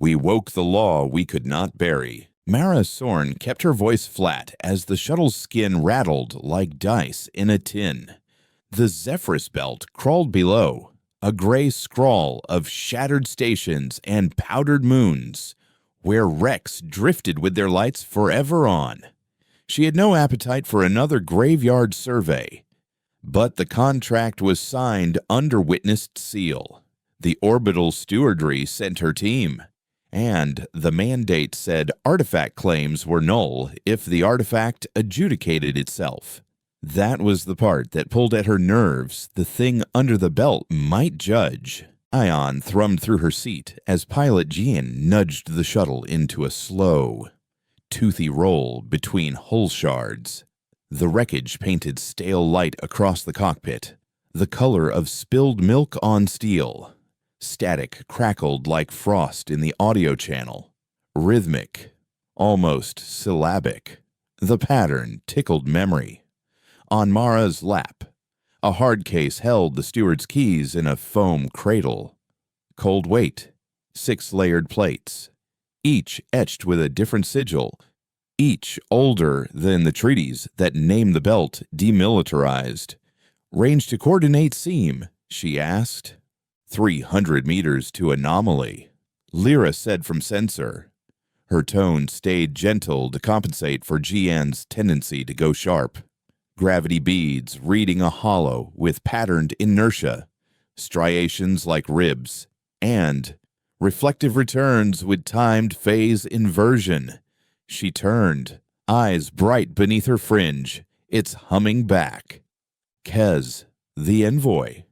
We woke the law we could not bury. Mara Sorn kept her voice flat as the shuttle's skin rattled like dice in a tin. The Zephyrus belt crawled below, a gray scrawl of shattered stations and powdered moons, where wrecks drifted with their lights forever on. She had no appetite for another graveyard survey, but the contract was signed under witnessed seal. The orbital stewardry sent her team, and the mandate said artifact claims were null if the artifact adjudicated itself. That was the part that pulled at her nerves. The thing under the belt might judge. Ion thrummed through her seat as pilot Jian nudged the shuttle into a slow, toothy roll between hull shards. The wreckage painted stale light across the cockpit, the color of spilled milk on steel. Static crackled like frost in the audio channel. Rhythmic, almost syllabic. The pattern tickled memory. On Mara's lap, a hard case held the steward's keys in a foam cradle. Cold weight, 6-layered plates, each etched with a different sigil, each older than the treaties that name the belt demilitarized. Range to coordinate seam, she asked. 300 meters to anomaly, Lyra said from sensor. Her tone stayed gentle to compensate for Jian's tendency to go sharp. Gravity beads reading a hollow with patterned inertia, striations like ribs, and reflective returns with timed phase inversion. She turned, eyes bright beneath her fringe, its humming back. Kez, the envoy,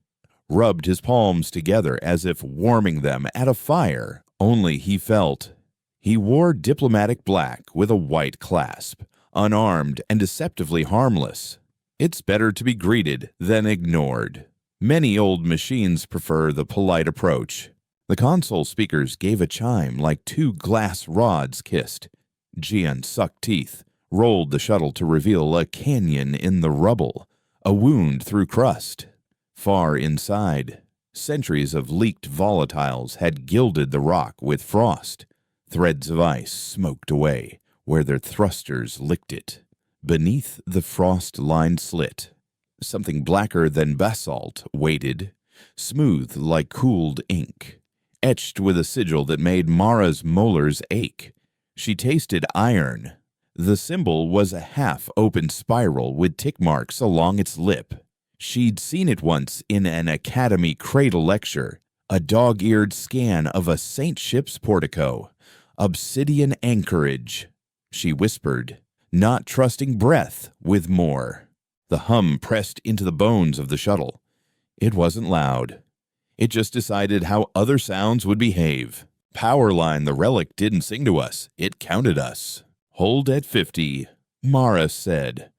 rubbed his palms together as if warming them at a fire. Only he felt. He wore diplomatic black with a white clasp, unarmed and deceptively harmless. It's better to be greeted than ignored. Many old machines prefer the polite approach. The console speakers gave a chime like two glass rods kissed. Jian sucked teeth, rolled the shuttle to reveal a canyon in the rubble, a wound through crust. Far inside, centuries of leaked volatiles had gilded the rock with frost. Threads of ice smoked away where their thrusters licked it. Beneath the frost-lined slit, something blacker than basalt waited, smooth like cooled ink, etched with a sigil that made Mara's molars ache. She tasted iron. The symbol was a half-open spiral with tick marks along its lip. She'd seen it once in an Academy cradle lecture, a dog-eared scan of a saint ship's portico. Obsidian anchorage, she whispered, not trusting breath with more. The hum pressed into the bones of the shuttle. It wasn't loud. It just decided how other sounds would behave. Powerline, the relic didn't sing to us. It counted us. Hold at 50, Mara said.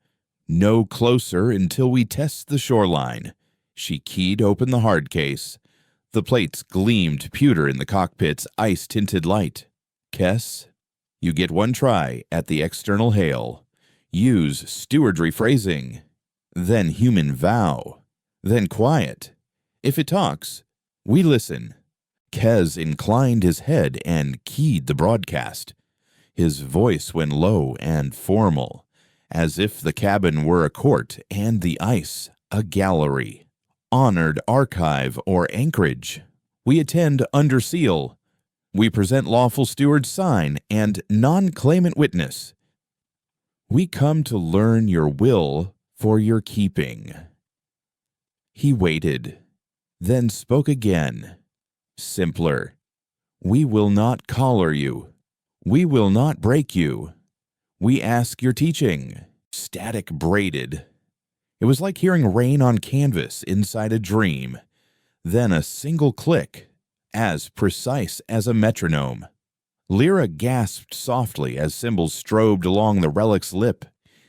No closer until we test the shoreline. She keyed open the hard case. The plates gleamed pewter in the cockpit's ice-tinted light. Kess, you get one try at the external hail. Use stewardry phrasing. Then human vow. Then quiet. If it talks, we listen. Kez inclined his head and keyed the broadcast. His voice went low and formal, as if the cabin were a court and the ice a gallery. Honored archive or anchorage. We attend under seal. We present lawful steward's sign and non-claimant witness. We come to learn your will for your keeping. He waited, then spoke again. Simpler. We will not collar you. We will not break you. We ask your teaching. Static braided. It was like hearing rain on canvas inside a dream. Then a single click, as precise as a metronome. Lyra gasped softly as symbols strobed along the relic's lip,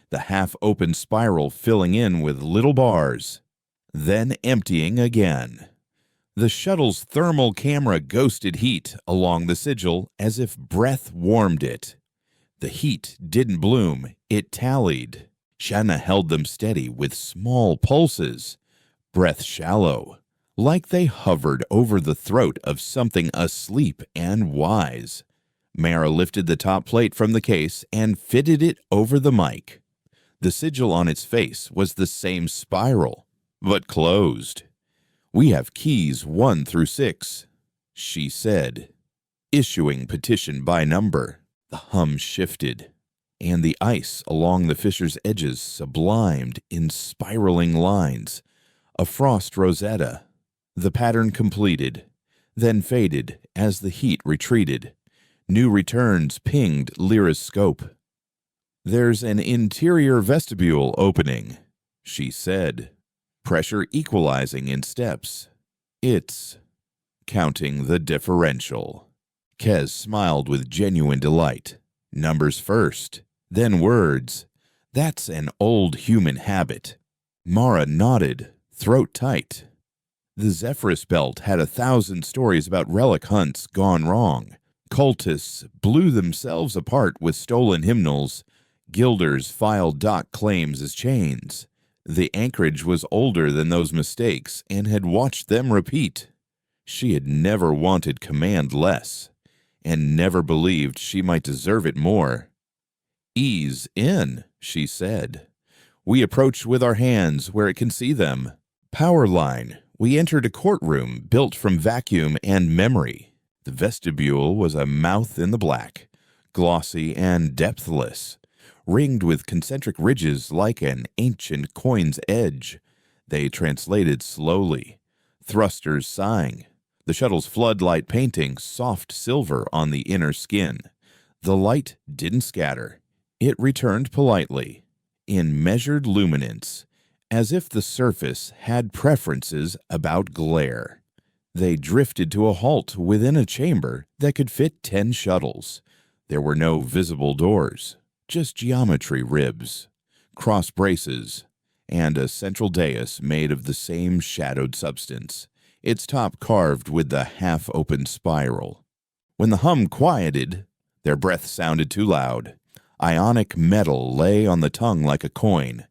the half-open spiral filling in with little bars, then emptying again. The shuttle's thermal camera ghosted heat along the sigil as if breath warmed it. The heat didn't bloom, it tallied. Shanna held them steady with small pulses, breath shallow, like they hovered over the throat of something asleep and wise. Mara lifted the top plate from the case and fitted it over the mic. The sigil on its face was the same spiral, but closed. "We have keys 1 through 6, she said, issuing petition by number. The hum shifted, and the ice along the fissure's edges sublimed in spiraling lines, a frost rosetta. The pattern completed, then faded as the heat retreated. New returns pinged Lyra's scope. "There's an interior vestibule opening," she said, pressure equalizing in steps. "It's counting the differential." Kez smiled with genuine delight. "Numbers first, then words. That's an old human habit." Mara nodded, throat tight. The Zephyrus Belt had 1,000 stories about relic hunts gone wrong. Cultists blew themselves apart with stolen hymnals. Guilders filed dock claims as chains. The anchorage was older than those mistakes and had watched them repeat. She had never wanted command less, and never believed she might deserve it more. "Ease in," she said. "We approach with our hands where it can see them." Power line. We entered a courtroom built from vacuum and memory. The vestibule was a mouth in the black, glossy and depthless, ringed with concentric ridges like an ancient coin's edge. They translated slowly, thrusters sighing, the shuttle's floodlight painting soft silver on the inner skin. The light didn't scatter. It returned politely, in measured luminance, as if the surface had preferences about glare. They drifted to a halt within a chamber that could fit 10 shuttles. There were no visible doors, just geometry ribs, cross braces, and a central dais made of the same shadowed substance, its top carved with the half-open spiral. When the hum quieted, their breath sounded too loud. Ionic metal lay on the tongue like a coin.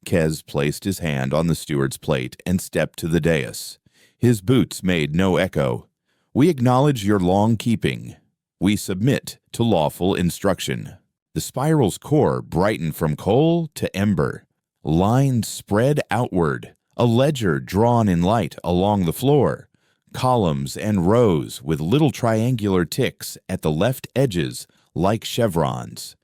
Kez placed his hand on the steward's plate and stepped to the dais. His boots made no echo. "We acknowledge your long keeping. We submit to lawful instruction." The spiral's core brightened from coal to ember. Lines spread outward, a ledger drawn in light along the floor. Columns and rows with little triangular ticks at the left edges like chevrons.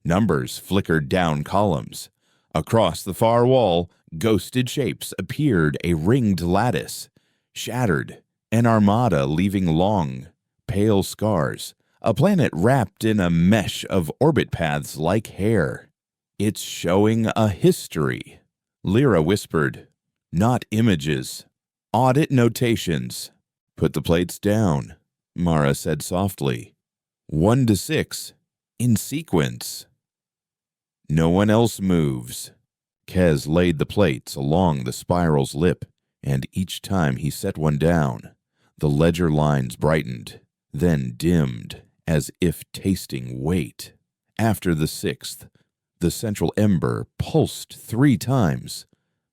Numbers flickered down columns. Across the far wall, ghosted shapes appeared, a ringed lattice. Shattered, an armada leaving long, pale scars. A planet wrapped in a mesh of orbit paths like hair. "It's showing a history," Lyra whispered. "Not images. Audit notations." "Put the plates down," Mara said softly. 1 to 6, in sequence. "No one else moves." Kez laid the plates along the spiral's lip, and each time he set one down, the ledger lines brightened, then dimmed, as if tasting weight. After the 6th, the central ember pulsed 3 times.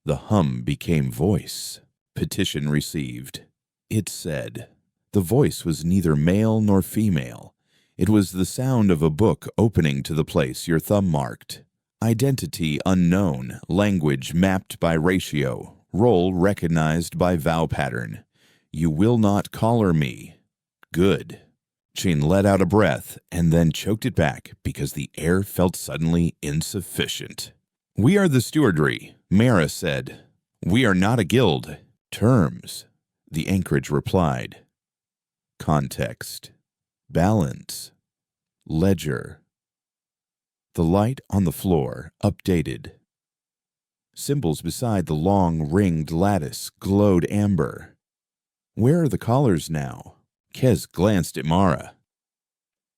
The hum became voice. Petition received. It said. The voice was neither male nor female. It was the sound of a book opening to the place your thumb marked. Identity unknown, language mapped by ratio, role recognized by vow pattern. You will not collar me. Good. Chin let out a breath and then choked it back because the air felt suddenly insufficient. "We are the stewardry," Mara said. "We are not a guild." "Terms," the anchorage replied. Context. Balance. Ledger. The light on the floor updated. Symbols beside the long ringed lattice glowed amber. "Where are the collars now?" Kez glanced at Mara.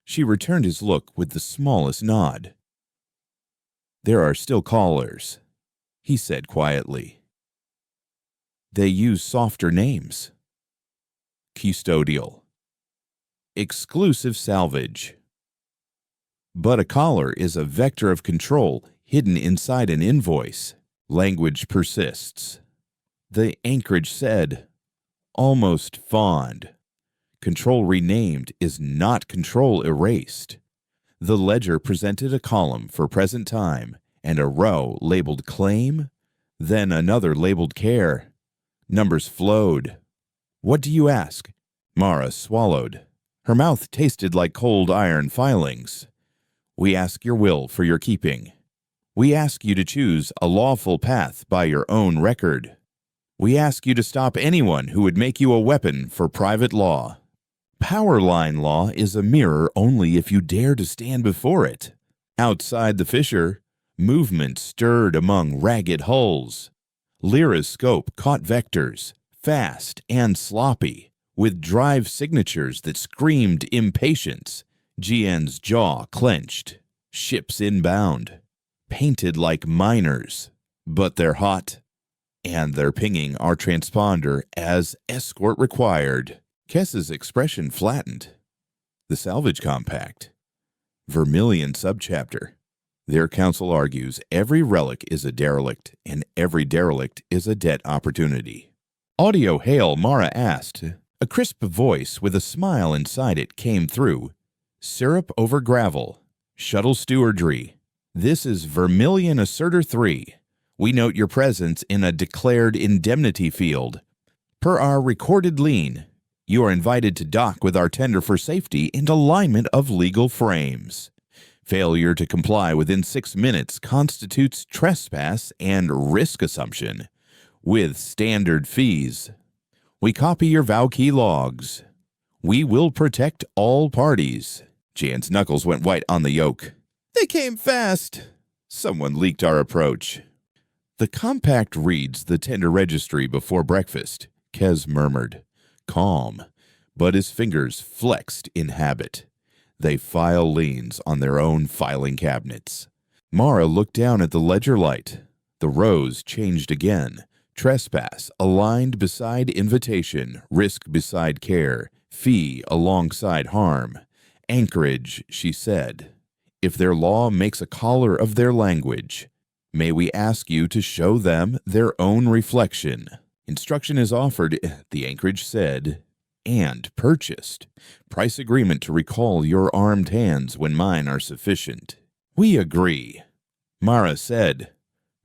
She returned his look with the smallest nod. "There are still collars," he said quietly. "They use softer names." Custodial. Exclusive salvage. But a collar is a vector of control hidden inside an invoice. Language persists. The anchorage said, almost fond. Control renamed is not control erased. The ledger presented a column for present time and a row labeled claim, then another labeled care. Numbers flowed. What do you ask? Mara swallowed. Her mouth tasted like cold iron filings. We ask your will for your keeping. We ask you to choose a lawful path by your own record. We ask you to stop anyone who would make you a weapon for private law. Power line law is a mirror only if you dare to stand before it. Outside the fissure, movement stirred among ragged hulls. Lyra's scope caught vectors, fast and sloppy, with drive signatures that screamed impatience. GN's jaw clenched. Ships inbound. Painted like miners, but they're hot. And they're pinging our transponder as escort required. Kess's expression flattened. The salvage compact. Vermilion subchapter. Their counsel argues every relic is a derelict, and every derelict is a debt opportunity. Audio hail, Mara asked. A crisp voice with a smile inside it came through. Syrup over gravel. Shuttle stewardry. This is Vermilion Asserter 3. We note your presence in a declared indemnity field. Per our recorded lien, you are invited to dock with our tender for safety in alignment of legal frames. Failure to comply within 6 minutes constitutes trespass and risk assumption, with standard fees. We copy your vow key logs. We will protect all parties. Jan's knuckles went white on the yoke. They came fast. Someone leaked our approach. The compact reads the tender registry before breakfast, Kez murmured. Calm, but his fingers flexed in habit. They file liens on their own filing cabinets. Mara looked down at the ledger light. The rows changed again. Trespass aligned beside invitation, risk beside care, fee alongside harm. Anchorage, she said. If their law makes a collar of their language, may we ask you to show them their own reflection. Instruction is offered, the anchorage said, and purchased. Price agreement to recall your armed hands when mine are sufficient. We agree, Mara said.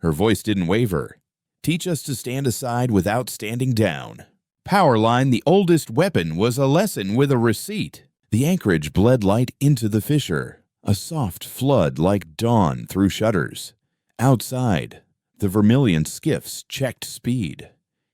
Her voice didn't waver. Teach us to stand aside without standing down. Powerline, the oldest weapon, was a lesson with a receipt. The anchorage bled light into the fissure, a soft flood like dawn through shutters. Outside, the Vermilion skiffs checked speed,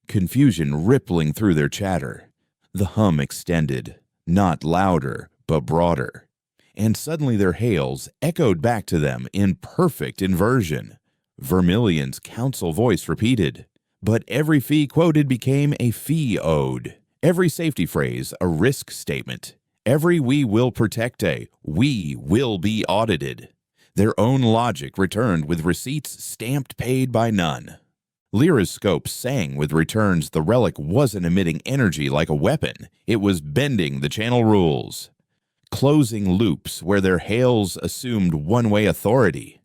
confusion rippling through their chatter. The hum extended, not louder, but broader, and suddenly their hails echoed back to them in perfect inversion. Vermilion's counsel voice repeated, but every fee quoted became a fee owed, every safety phrase a risk statement, every we will protect a we will be audited. Their own logic returned with receipts stamped paid by none. Lyra's scope sang with returns the relic wasn't emitting energy like a weapon, it was bending the channel rules. Closing loops where their hails assumed one-way authority.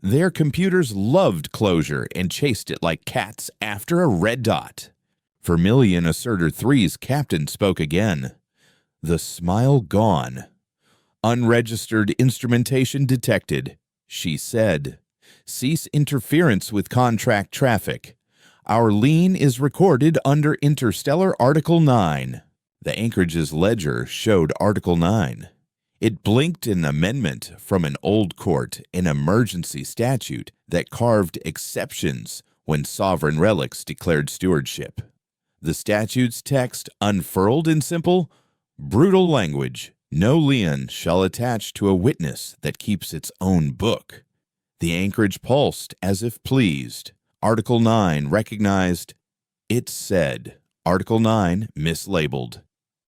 Their computers loved closure and chased it like cats after a red dot. Vermilion Asserter 3's captain spoke again. The smile gone. Unregistered instrumentation detected, she said. Cease interference with contract traffic. Our lien is recorded under Interstellar Article 9. The anchorage's ledger showed Article 9. It blinked an amendment from an old court, an emergency statute that carved exceptions when sovereign relics declared stewardship. The statute's text unfurled in simple, brutal language. No lien shall attach to a witness that keeps its own book. The anchorage pulsed as if pleased. Article 9 recognized. It said, Article 9 mislabeled.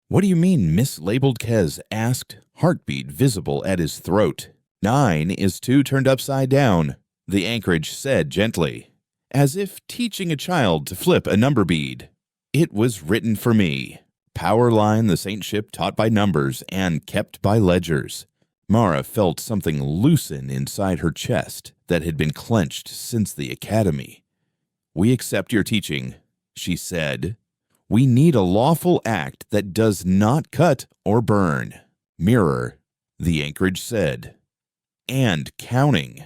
What do you mean mislabeled? Kez asked, heartbeat visible at his throat. 9 is 2 turned upside down, the anchorage said gently, as if teaching a child to flip a number bead. It was written for me. Powerline, the saint ship taught by numbers and kept by ledgers. Mara felt something loosen inside her chest that had been clenched since the academy. We accept your teaching, she said. We need a lawful act that does not cut or burn. Mirror, the anchorage said. And counting.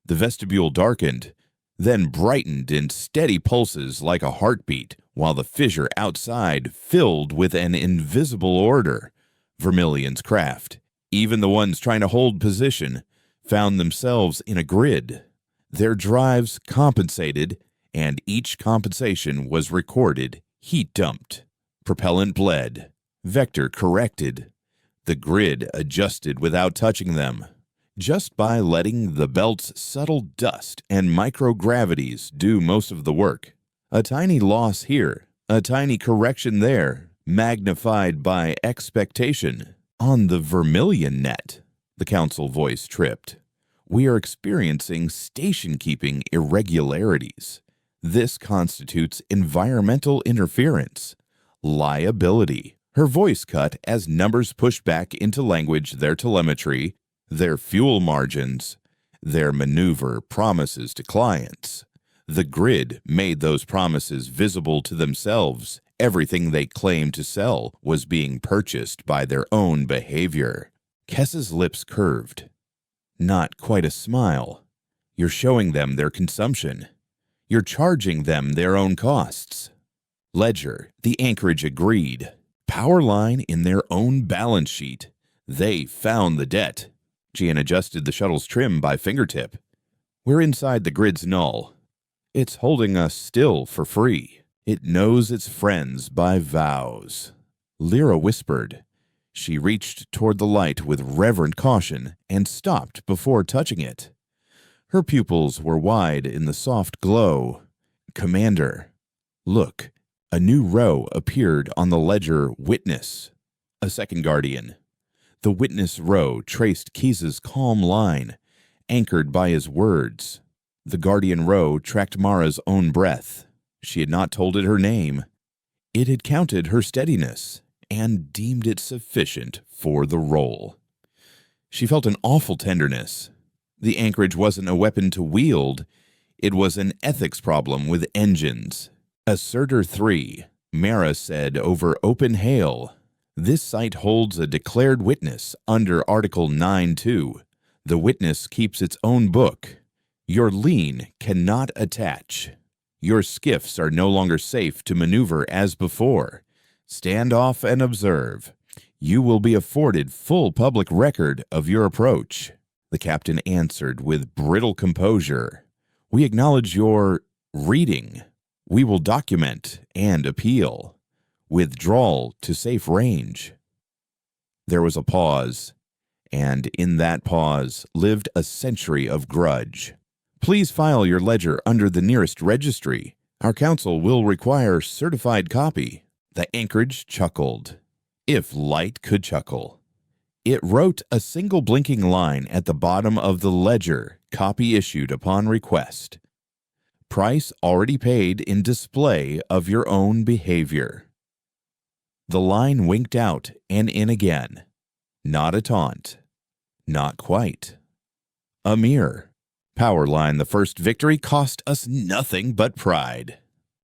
The vestibule darkened, then brightened in steady pulses like a heartbeat, while the fissure outside filled with an invisible order. Vermilion's craft, even the ones trying to hold position, found themselves in a grid. Their drives compensated, and each compensation was recorded, heat dumped, propellant bled, vector corrected. The grid adjusted without touching them, just by letting the belt's subtle dust and microgravities do most of the work. A tiny loss here, a tiny correction there, magnified by expectation. On the Vermilion net, the council voice tripped. We are experiencing station-keeping irregularities. This constitutes environmental interference. Liability. Her voice cut as numbers pushed back into language their telemetry, their fuel margins, their maneuver promises to clients. The grid made those promises visible to themselves. Everything they claimed to sell was being purchased by their own behavior. Kess's lips curved. Not quite a smile. You're showing them their consumption. You're charging them their own costs. Ledger, the anchorage agreed. Power line in their own balance sheet. They found the debt. Gian adjusted the shuttle's trim by fingertip. We're inside the grid's null. It's holding us still for free. It knows its friends by vows. Lyra whispered. She reached toward the light with reverent caution and stopped before touching it. Her pupils were wide in the soft glow. Commander, look. A new row appeared on the ledger Witness. A second guardian. The Witness row traced Keys's calm line, anchored by his words. The guardian row tracked Mara's own breath. She had not told it her name. It had counted her steadiness and deemed it sufficient for the role. She felt an awful tenderness. The anchorage wasn't a weapon to wield. It was an ethics problem with engines. Asserter 3, Mara said over open hail. This site holds a declared witness under Article 9.2. The witness keeps its own book. Your lien cannot attach. Your skiffs are no longer safe to maneuver as before. Stand off and observe. You will be afforded full public record of your approach. The captain answered with brittle composure. We acknowledge your reading. We will document and appeal. Withdrawal to safe range. There was a pause, and in that pause lived a century of grudge. Please file your ledger under the nearest registry. Our council will require certified copy. The anchorage chuckled, if light could chuckle. It wrote a single blinking line at the bottom of the ledger, copy issued upon request. Price already paid in display of your own behavior. The line winked out and in again. Not a taunt. Not quite. A mirror. Power line, the first victory cost us nothing but pride.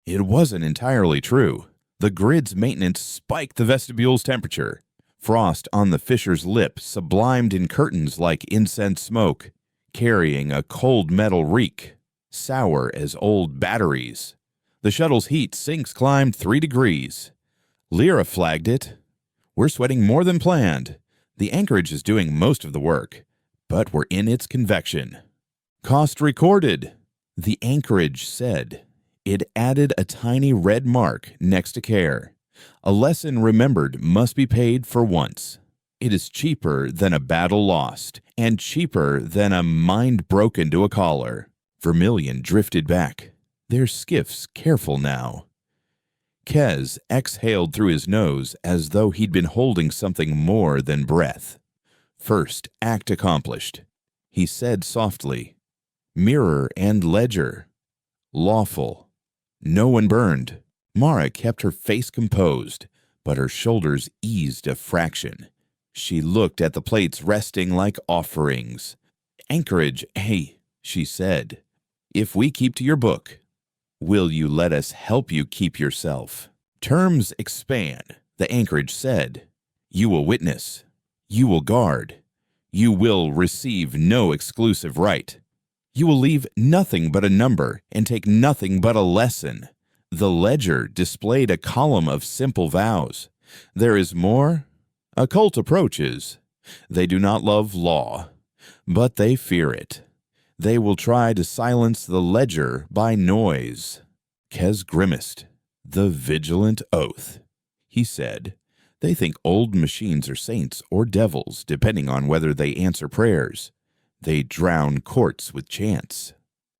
It wasn't entirely true. The grid's maintenance spiked the vestibule's temperature. Frost on the fissure's lip sublimed in curtains like incense smoke, carrying a cold metal reek, sour as old batteries. The shuttle's heat sinks climbed 3 degrees. Lyra flagged it. We're sweating more than planned. The anchorage is doing most of the work, but we're in its convection. Cost recorded, the anchorage said. It added a tiny red mark next to care. A lesson remembered must be paid for once. It is cheaper than a battle lost, and cheaper than a mind broken to a collar. Vermilion drifted back, their skiffs careful now. Kez exhaled through his nose as though he'd been holding something more than breath. First act accomplished. He said softly, mirror and ledger. Lawful. No one burned. Mara kept her face composed, but her shoulders eased a fraction. She looked at the plates resting like offerings. Anchorage, hey, she said. If we keep to your book, will you let us help you keep yourself? Terms expand, the anchorage said. You will witness. You will guard. You will receive no exclusive right. You will leave nothing but a number and take nothing but a lesson. The ledger displayed a column of simple vows. There is more. A cult approaches. They do not love law, but they fear it. They will try to silence the ledger by noise. Kez grimaced. The vigilant oath. He said, they think old machines are saints or devils, depending on whether they answer prayers. They drown courts with chants.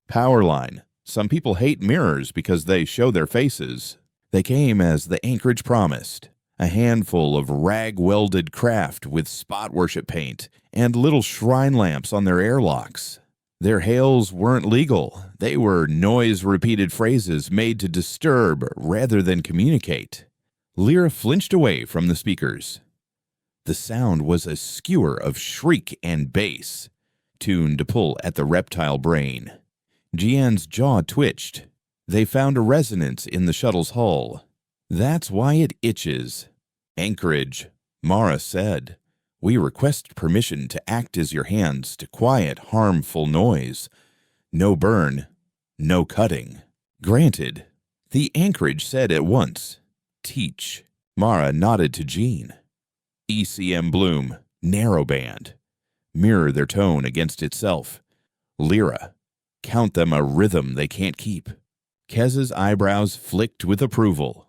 Powerline. Some people hate mirrors because they show their faces. They came as the anchorage promised. A handful of rag-welded craft with spot worship paint and little shrine lamps on their airlocks. Their hails weren't legal. They were noise-repeated phrases made to disturb rather than communicate. Lyra flinched away from the speakers. The sound was a skewer of shriek and bass, tuned to pull at the reptile brain. Jian's jaw twitched. They found a resonance in the shuttle's hull. That's why it itches. Anchorage, Mara said. We request permission to act as your hands to quiet harmful noise. No burn, no cutting. Granted. The anchorage said at once. Teach. Mara nodded to Jean. ECM Bloom, narrowband. Mirror their tone against itself. Lyra. Count them a rhythm they can't keep. Kez's eyebrows flicked with approval.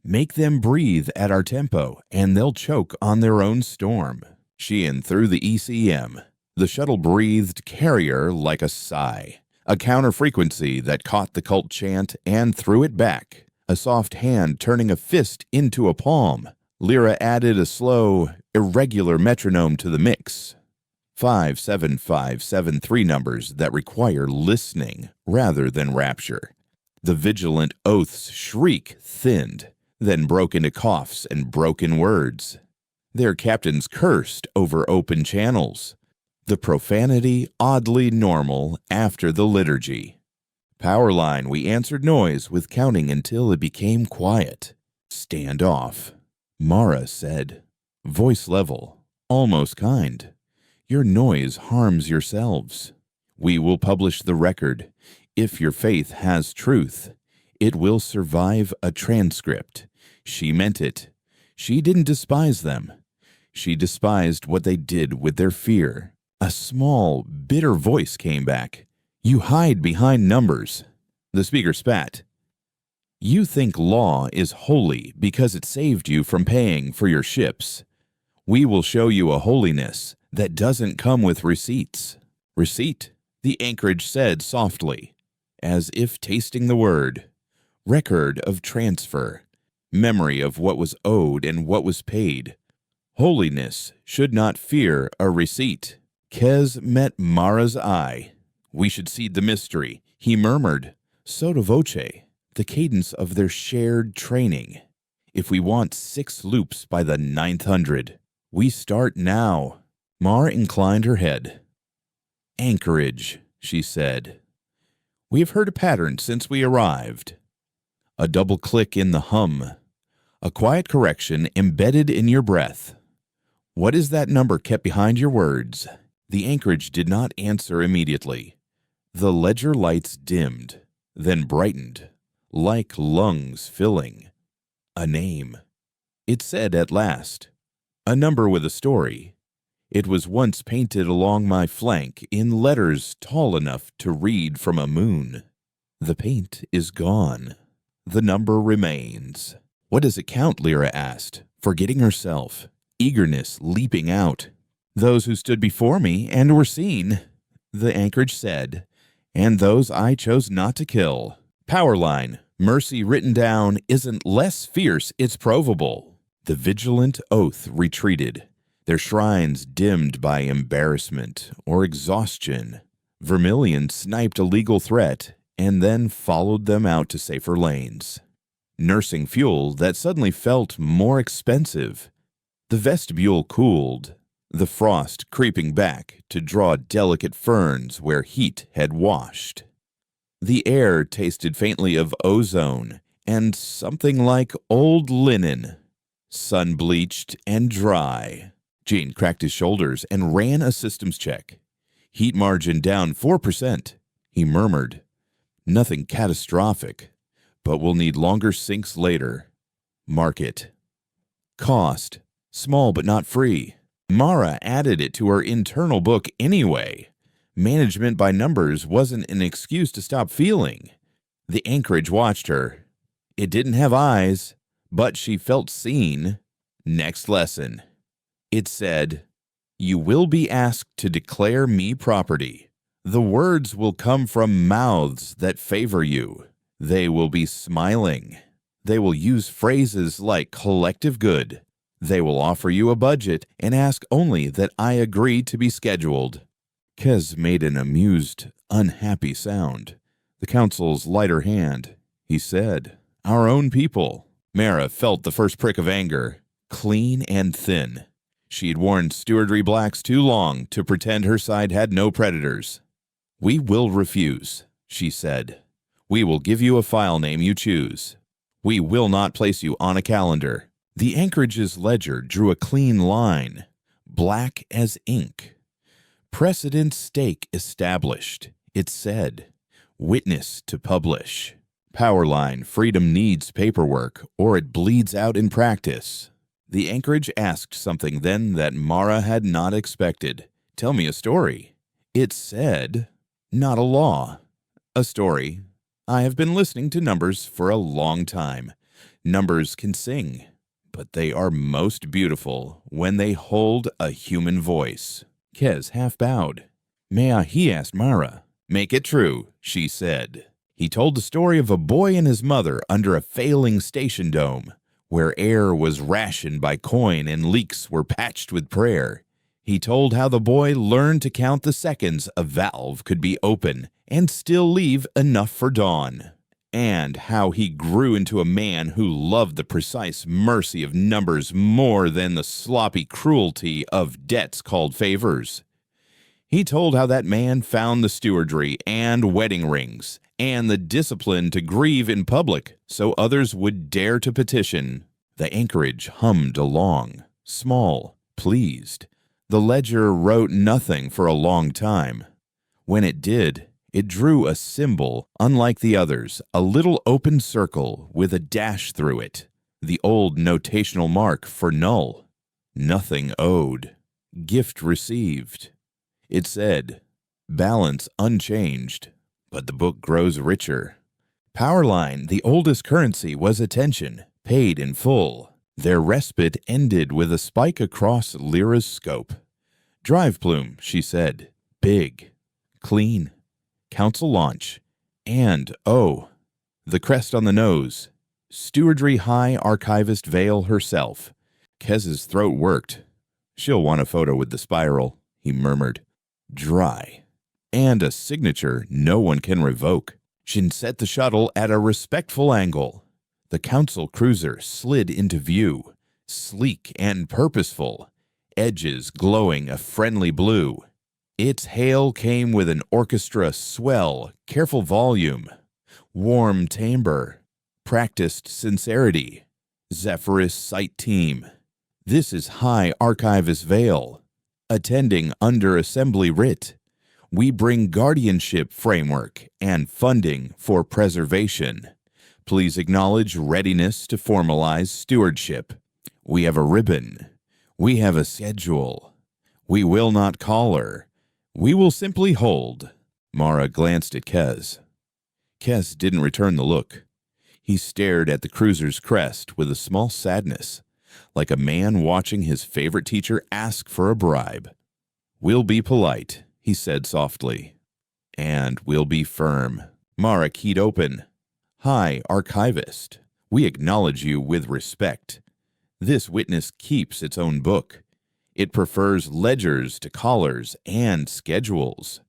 Make them breathe at our tempo, and they'll choke on their own storm. Sheehan threw the ECM. The shuttle breathed carrier like a sigh, a counter-frequency that caught the cult chant and threw it back, a soft hand turning a fist into a palm. Lyra added a slow, irregular metronome to the mix. 5, 7, 5, 7, 3 numbers that require listening rather than rapture. The vigilant oath's shriek thinned, then broke into coughs and broken words. Their captains cursed over open channels. The profanity oddly normal after the liturgy. Powerline, we answered noise with counting until it became quiet. Stand off. Mara said, voice level, almost kind. Your noise harms yourselves. We will publish the record. If your faith has truth, it will survive a transcript. She meant it. She didn't despise them. She despised what they did with their fear. A small, bitter voice came back. You hide behind numbers. The speaker spat. You think law is holy because it saved you from paying for your ships. We will show you a holiness that doesn't come with receipts. Receipt, the anchorage said softly, as if tasting the word. Record of transfer. Memory of what was owed and what was paid. Holiness should not fear a receipt. Kez met Mara's eye. We should cede the mystery, he murmured. Sotto voce, the cadence of their shared training. If we want 6 loops by the 900, we start now. Mara inclined her head. Anchorage, she said. We have heard a pattern since we arrived. A double click in the hum. A quiet correction embedded in your breath. What is that number kept behind your words? The anchorage did not answer immediately. The ledger lights dimmed, then brightened, like lungs filling. A name. It said at last. A number with a story. It was once painted along my flank in letters tall enough to read from a moon. The paint is gone. The number remains. What does it count? Lyra asked, forgetting herself, eagerness leaping out. Those who stood before me and were seen, the anchorage said, and those I chose not to kill. Powerline, mercy written down isn't less fierce, it's provable. The vigilant oath retreated, their shrines dimmed by embarrassment or exhaustion. Vermilion sniped a legal threat and then followed them out to safer lanes. Nursing fuel that suddenly felt more expensive. The vestibule cooled, the frost creeping back to draw delicate ferns where heat had washed. The air tasted faintly of ozone and something like old linen, sun-bleached and dry. Gene cracked his shoulders and ran a systems check. Heat margin down 4%. He murmured, "Nothing catastrophic, but we'll need longer sinks later. Mark it." Cost, small but not free. Mara added it to her internal book anyway. Management by numbers wasn't an excuse to stop feeling. The anchorage watched her. It didn't have eyes, but she felt seen. Next lesson. It said, "You will be asked to declare me property. The words will come from mouths that favor you. They will be smiling. They will use phrases like collective good. They will offer you a budget and ask only that I agree to be scheduled." Kez made an amused, unhappy sound. "The council's lighter hand," he said. "Our own people." Mara felt the first prick of anger, clean and thin. She had worn stewardry blacks too long to pretend her side had no predators. "We will refuse," she said. "We will give you a file name you choose. We will not place you on a calendar." The anchorage's ledger drew a clean line, black as ink. "Precedent stake established," it said. "Witness to publish." Powerline, freedom needs paperwork, or it bleeds out in practice. The anchorage asked something then that Mara had not expected. "Tell me a story." It said, "Not a law. A story. I have been listening to numbers for a long time. Numbers can sing, but they are most beautiful when they hold a human voice." Kez half bowed. He asked Mara. "Make it true," she said. He told the story of a boy and his mother under a failing station dome, where air was rationed by coin and leaks were patched with prayer. He told how the boy learned to count the seconds a valve could be open and still leave enough for dawn, and how he grew into a man who loved the precise mercy of numbers more than the sloppy cruelty of debts called favors. He told how that man found the stewardry and wedding rings and the discipline to grieve in public so others would dare to petition. The anchorage hummed along, small, pleased. The ledger wrote nothing for a long time. When it did, it drew a symbol unlike the others, a little open circle with a dash through it, the old notational mark for null. Nothing owed. Gift received. It said, "Balance unchanged, but the book grows richer." Powerline, the oldest currency, was attention, paid in full. Their respite ended with a spike across Lyra's scope. "Drive plume," she said. "Big. Clean. Council launch. And, oh, the crest on the nose. Stewardry High Archivist Vale herself." Kez's throat worked. "She'll want a photo with the spiral," he murmured. "Dry. And a signature no one can revoke." Jin set the shuttle at a respectful angle. The council cruiser slid into view, sleek and purposeful, edges glowing a friendly blue. Its hail came with an orchestra swell, careful volume, warm timbre, practiced sincerity. Zephyrus Site Team. This is High Archivist Vale. Attending under Assembly Writ. We bring guardianship framework and funding for preservation. Please acknowledge readiness to formalize stewardship. We have a ribbon. We have a schedule. We will not collar. We will simply hold. Mara glanced at Kez. Kez didn't return the look. He stared at the cruiser's crest with a small sadness, like a man watching his favorite teacher ask for a bribe. "We'll be polite," he said softly. "And we'll be firm." Mara keyed open. "Hi, Archivist. We acknowledge you with respect. This witness keeps its own book. It prefers ledgers to collars and schedules.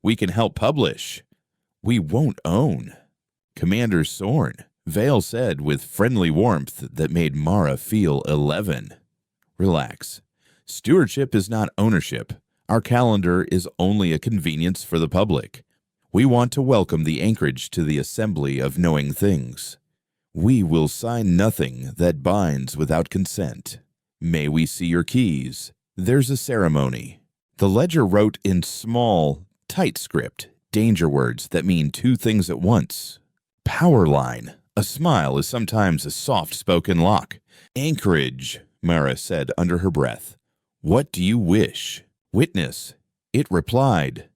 We can help publish. We won't own." "Commander Sorn," Vale said with friendly warmth that made Mara feel 11. "Relax. Stewardship is not ownership. Our calendar is only a convenience for the public. We want to welcome the anchorage to the assembly of knowing things. We will sign nothing that binds without consent. May we see your keys? There's a ceremony. The ledger wrote in small, tight script, danger words that mean two things at once. Power line. A smile is sometimes a soft-spoken lock. Anchorage, Mara said under her breath. What do you wish? Witness. It replied.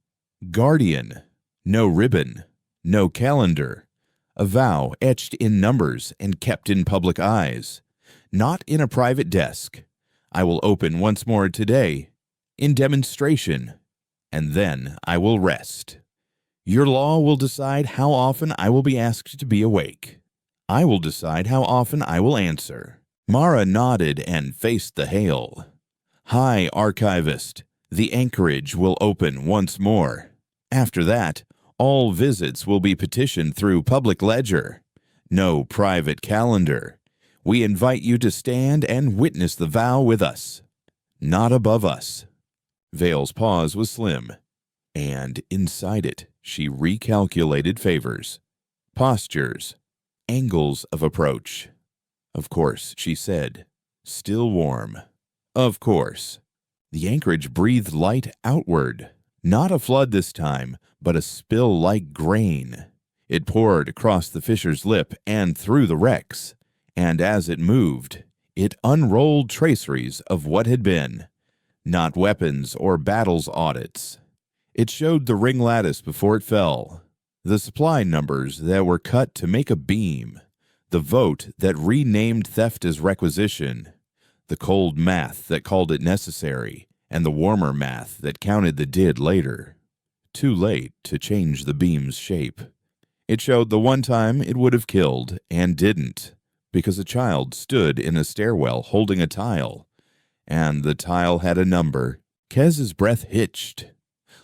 Guardian. No ribbon. No calendar. A vow etched in numbers and kept in public eyes. Not in a private desk. I will open once more today, in demonstration, and then I will rest. Your law will decide how often I will be asked to be awake. I will decide how often I will answer. Mara nodded and faced the hail. Hi, Archivist. The anchorage will open once more. After that, all visits will be petitioned through public ledger. No private calendar. We invite you to stand and witness the vow with us. Not above us. Vale's pause was slim, and inside it she recalculated favors, postures, angles of approach. Of course, she said, still warm. Of course. The anchorage breathed light outward. Not a flood this time, but a spill like grain. It poured across the fisher's lip and through the wrecks, and as it moved, it unrolled traceries of what had been, not weapons or battles audits. It showed the ring lattice before it fell, the supply numbers that were cut to make a beam, the vote that renamed theft as requisition, the cold math that called it necessary, and the warmer math that counted the did later. Too late to change the beam's shape. It showed the one time it would have killed and didn't, because a child stood in a stairwell holding a tile, and the tile had a number. Kez's breath hitched.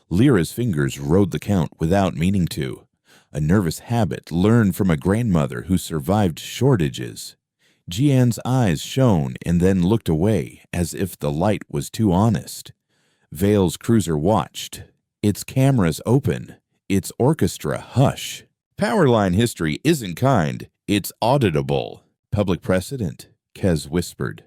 Lyra's fingers rode the count without meaning to, a nervous habit learned from a grandmother who survived shortages. Jian's eyes shone and then looked away as if the light was too honest. Vale's cruiser watched, its cameras open, its orchestra hush. Powerline history isn't kind, it's auditable. Public precedent, Kez whispered.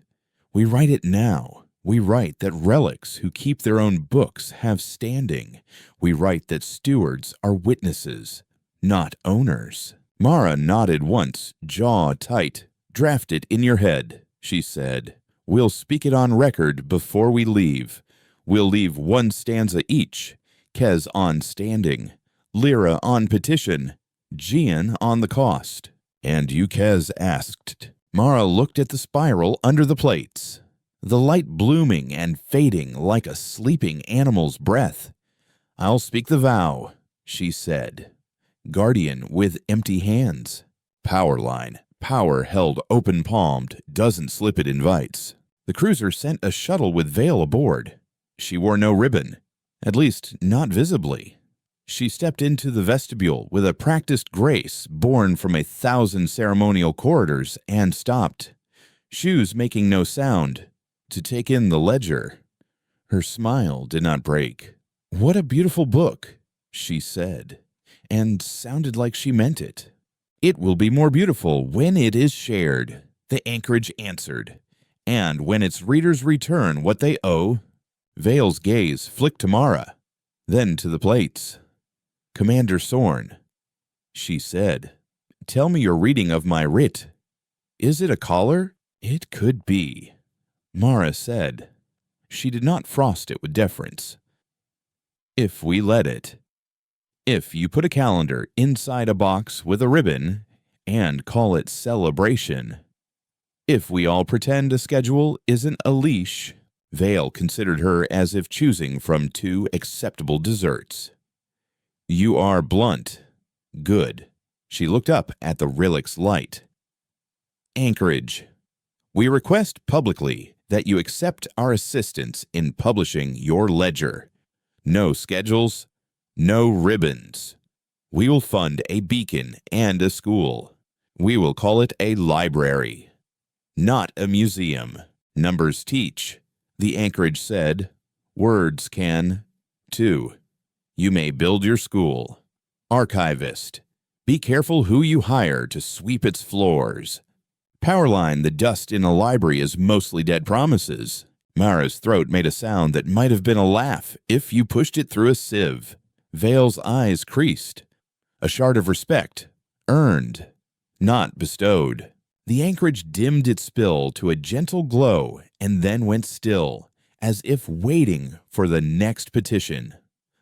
We write it now. We write that relics who keep their own books have standing. We write that stewards are witnesses, not owners. Mara nodded once, jaw tight. Draft it in your head, she said. We'll speak it on record before we leave. We'll leave one stanza each. Kez on standing, Lyra on petition, Jian on the cost. And you, Kez asked. Mara looked at the spiral under the plates, the light blooming and fading like a sleeping animal's breath. I'll speak the vow, she said. Guardian with empty hands. Power line. Power held open-palmed, doesn't slip it invites. The cruiser sent a shuttle with Vale aboard. She wore no ribbon, at least not visibly. She stepped into the vestibule with a practiced grace born from 1,000 ceremonial corridors and stopped, shoes making no sound, to take in the ledger. Her smile did not break. What a beautiful book, she said, and sounded like she meant it. It will be more beautiful when it is shared, the anchorage answered, and when its readers return what they owe. Vale's gaze flicked to Mara, then to the plates. Commander Sorn, she said, tell me your reading of my writ. Is it a collar? It could be, Mara said. She did not frost it with deference. If we let it. If you put a calendar inside a box with a ribbon and call it celebration. If we all pretend a schedule isn't a leash. Vale considered her as if choosing from two acceptable desserts. You are blunt. Good. She looked up at the Rilic's light. Anchorage. We request publicly that you accept our assistance in publishing your ledger. No schedules, no ribbons. We will fund a beacon and a school. We will call it a library, not a museum. Numbers teach, the anchorage said. Words can, too. You may build your school. Archivist. Be careful who you hire to sweep its floors. Powerline, the dust in a library is mostly dead promises. Mara's throat made a sound that might have been a laugh if you pushed it through a sieve. Vale's eyes creased. A shard of respect. Earned. Not bestowed. The anchorage dimmed its spill to a gentle glow and then went still, as if waiting for the next petition.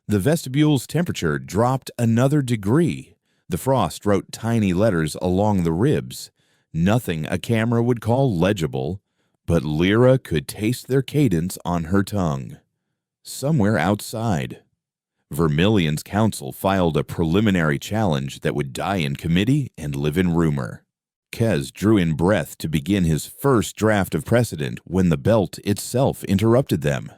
The vestibule's temperature dropped another degree. The frost wrote tiny letters along the ribs. Nothing a camera would call legible, but Lyra could taste their cadence on her tongue. Somewhere outside, Vermilion's council filed a preliminary challenge that would die in committee and live in rumor. Kez drew in breath to begin his first draft of precedent when the belt itself interrupted them.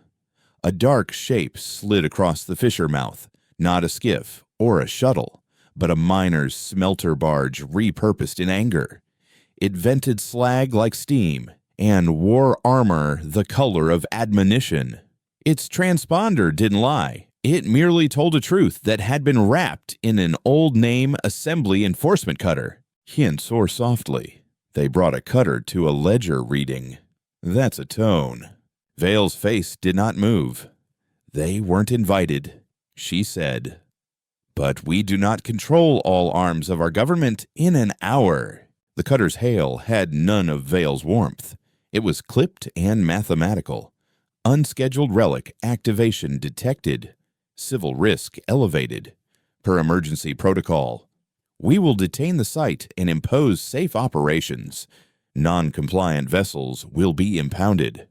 A dark shape slid across the fisher mouth, not a skiff or a shuttle, but a miner's smelter barge repurposed in anger. It vented slag like steam and wore armor the color of admonition. Its transponder didn't lie. It merely told a truth that had been wrapped in an old name assembly enforcement cutter. Hint soar softly. They brought a cutter to a ledger reading. That's a tone. Vale's face did not move. They weren't invited, she said. But we do not control all arms of our government in an hour. The cutter's hail had none of Vale's warmth. It was clipped and mathematical. Unscheduled relic activation detected. Civil risk elevated. Per emergency protocol, we will detain the site and impose safe operations. Non-compliant vessels will be impounded.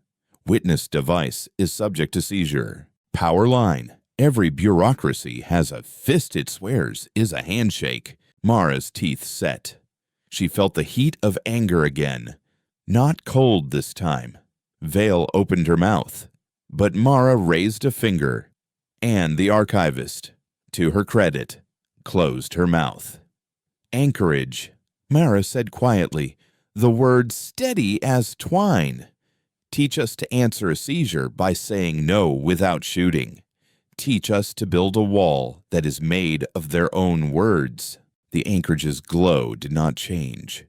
Witness device is subject to seizure. Power line. Every bureaucracy has a fist it swears is a handshake. Mara's teeth set. She felt the heat of anger again. Not cold this time. Vale opened her mouth, but Mara raised a finger, and the archivist, to her credit, closed her mouth. Anchorage, Mara said quietly, the word steady as twine. Teach us to answer a seizure by saying no without shooting. Teach us to build a wall that is made of their own words. The anchorage's glow did not change.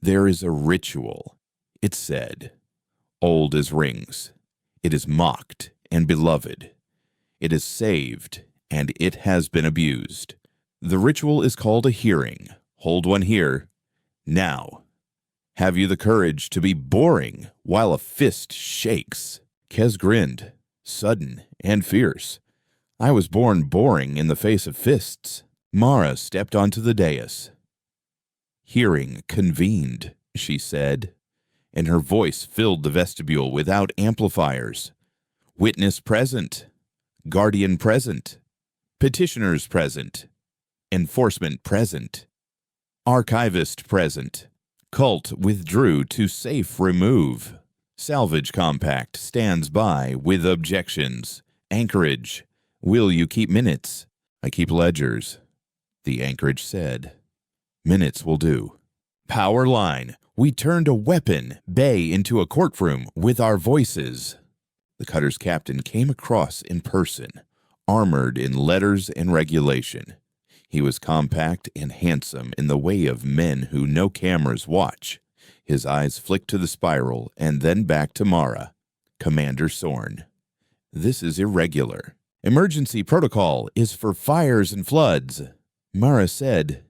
There is a ritual, it said. Old as rings. It is mocked and beloved. It is saved, and it has been abused. The ritual is called a hearing. Hold one here. Now. Have you the courage to be boring while a fist shakes? Kez grinned, sudden and fierce. I was born boring in the face of fists. Mara stepped onto the dais. Hearing convened, she said, and her voice filled the vestibule without amplifiers. Witness present. Guardian present. Petitioners present. Enforcement present. Archivist present. Cult withdrew to safe remove. Salvage compact stands by with objections. Anchorage. Will you keep minutes? I keep ledgers, the anchorage said. Minutes will do. Power line. We turned a weapon bay into a courtroom with our voices. The cutter's captain came across in person, armored in letters and regulation. He was compact and handsome in the way of men who no cameras watch. His eyes flicked to the spiral and then back to Mara. Commander Sorn. This is irregular. Emergency protocol is for fires and floods. Mara said,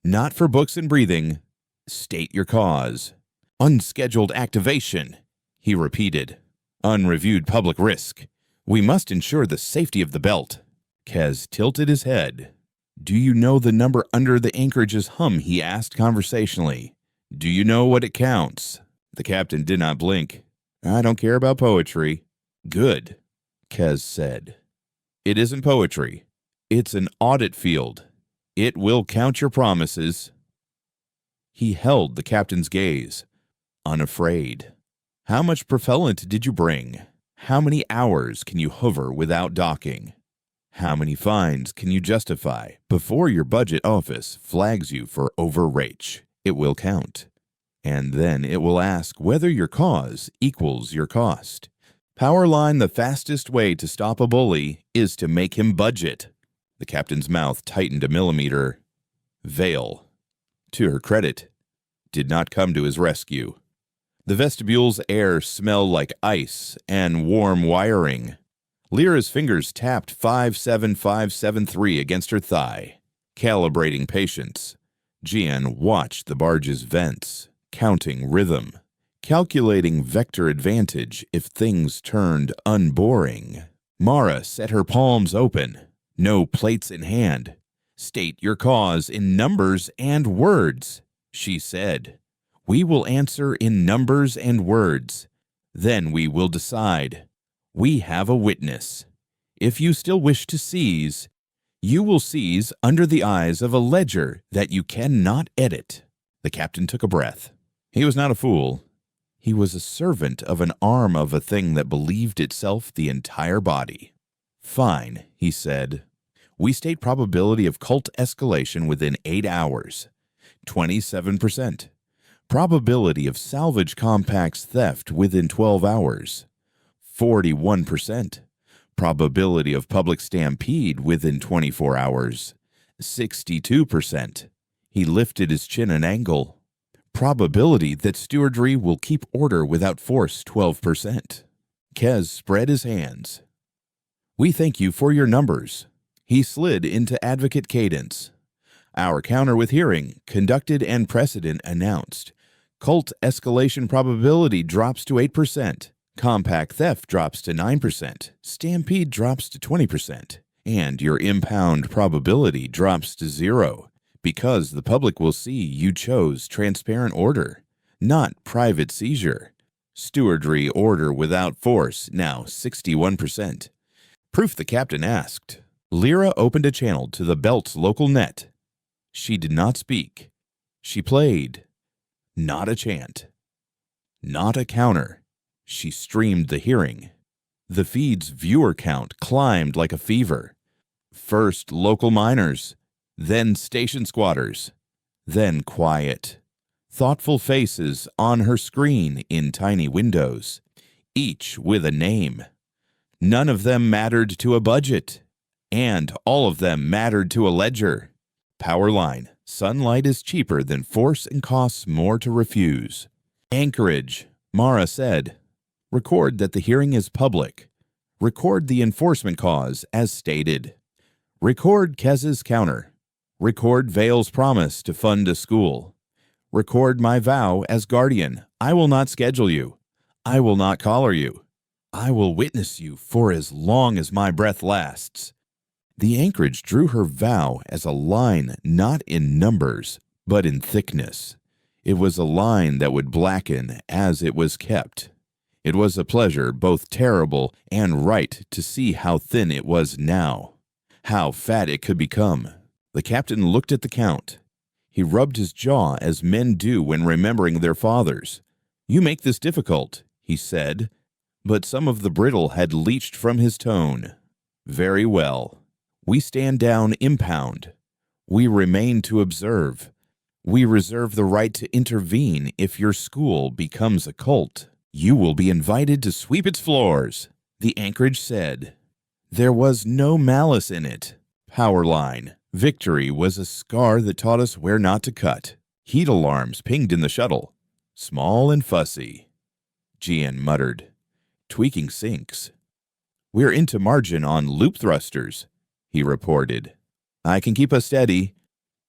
not for books and breathing. State your cause. Unscheduled activation, he repeated. Unreviewed public risk. We must ensure the safety of the belt. Kez tilted his head. Do you know the number under the anchorage's hum, he asked conversationally. Do you know what it counts? The captain did not blink. I don't care about poetry. Good, Kez said. It isn't poetry. It's an audit field. It will count your promises. He held the captain's gaze, unafraid. How much propellant did you bring? How many hours can you hover without docking? How many fines can you justify before your budget office flags you for overreach? It will count. And then it will ask whether your cause equals your cost. Powerline, the fastest way to stop a bully is to make him budget. The captain's mouth tightened a millimeter. Vale, to her credit, did not come to his rescue. The vestibule's air smelled like ice and warm wiring. Lyra's fingers tapped 57573 against her thigh, calibrating patience. Jian watched the barge's vents, counting rhythm, calculating vector advantage if things turned unboring. Mara set her palms open, no plates in hand. State your cause in numbers and words, she said. We will answer in numbers and words. Then we will decide. We have a witness. If you still wish to seize, you will seize under the eyes of a ledger that you cannot edit. The captain took a breath. He was not a fool. He was a servant of an arm of a thing that believed itself the entire body. Fine, he said. We state probability of cult escalation within 8 hours. 27%. Probability of salvage compacts theft within 12 hours. 41%. Probability of public stampede within 24 hours. 62%. He lifted his chin an angle. Probability that stewardry will keep order without force, 12%. Kez spread his hands. We thank you for your numbers. He slid into advocate cadence. Our counter with hearing, conducted and precedent announced. Cult escalation probability drops to 8%. Compact theft drops to 9%. Stampede drops to 20%. And your impound probability drops to 0. Because the public will see you chose transparent order, not private seizure. Stewardry order without force, now 61%. Proof the captain asked. Lyra opened a channel to the belt's local net. She did not speak. She played. Not a chant. Not a counter. She streamed the hearing. The feed's viewer count climbed like a fever. First local miners, then station squatters, then quiet. Thoughtful faces on her screen in tiny windows, each with a name. None of them mattered to a budget, and all of them mattered to a ledger. Powerline, sunlight is cheaper than force and costs more to refuse. Anchorage, Mara said. Record that the hearing is public. Record the enforcement cause as stated. Record Kez's counter. Record Vale's promise to fund a school. Record my vow as guardian. I will not schedule you. I will not collar you. I will witness you for as long as my breath lasts. The anchorage drew her vow as a line not in numbers, but in thickness. It was a line that would blacken as it was kept. It was a pleasure, both terrible and right, to see how thin it was now, how fat it could become. The captain looked at the count. He rubbed his jaw as men do when remembering their fathers. You make this difficult, he said, but some of the brittle had leached from his tone. Very well. We stand down impound. We remain to observe. We reserve the right to intervene if your school becomes a cult. You will be invited to sweep its floors, the anchorage said. There was no malice in it. Powerline. Victory was a scar that taught us where not to cut. Heat alarms pinged in the shuttle. Small and fussy. Jian muttered. Tweaking sinks. We're into margin on loop thrusters, he reported. I can keep us steady,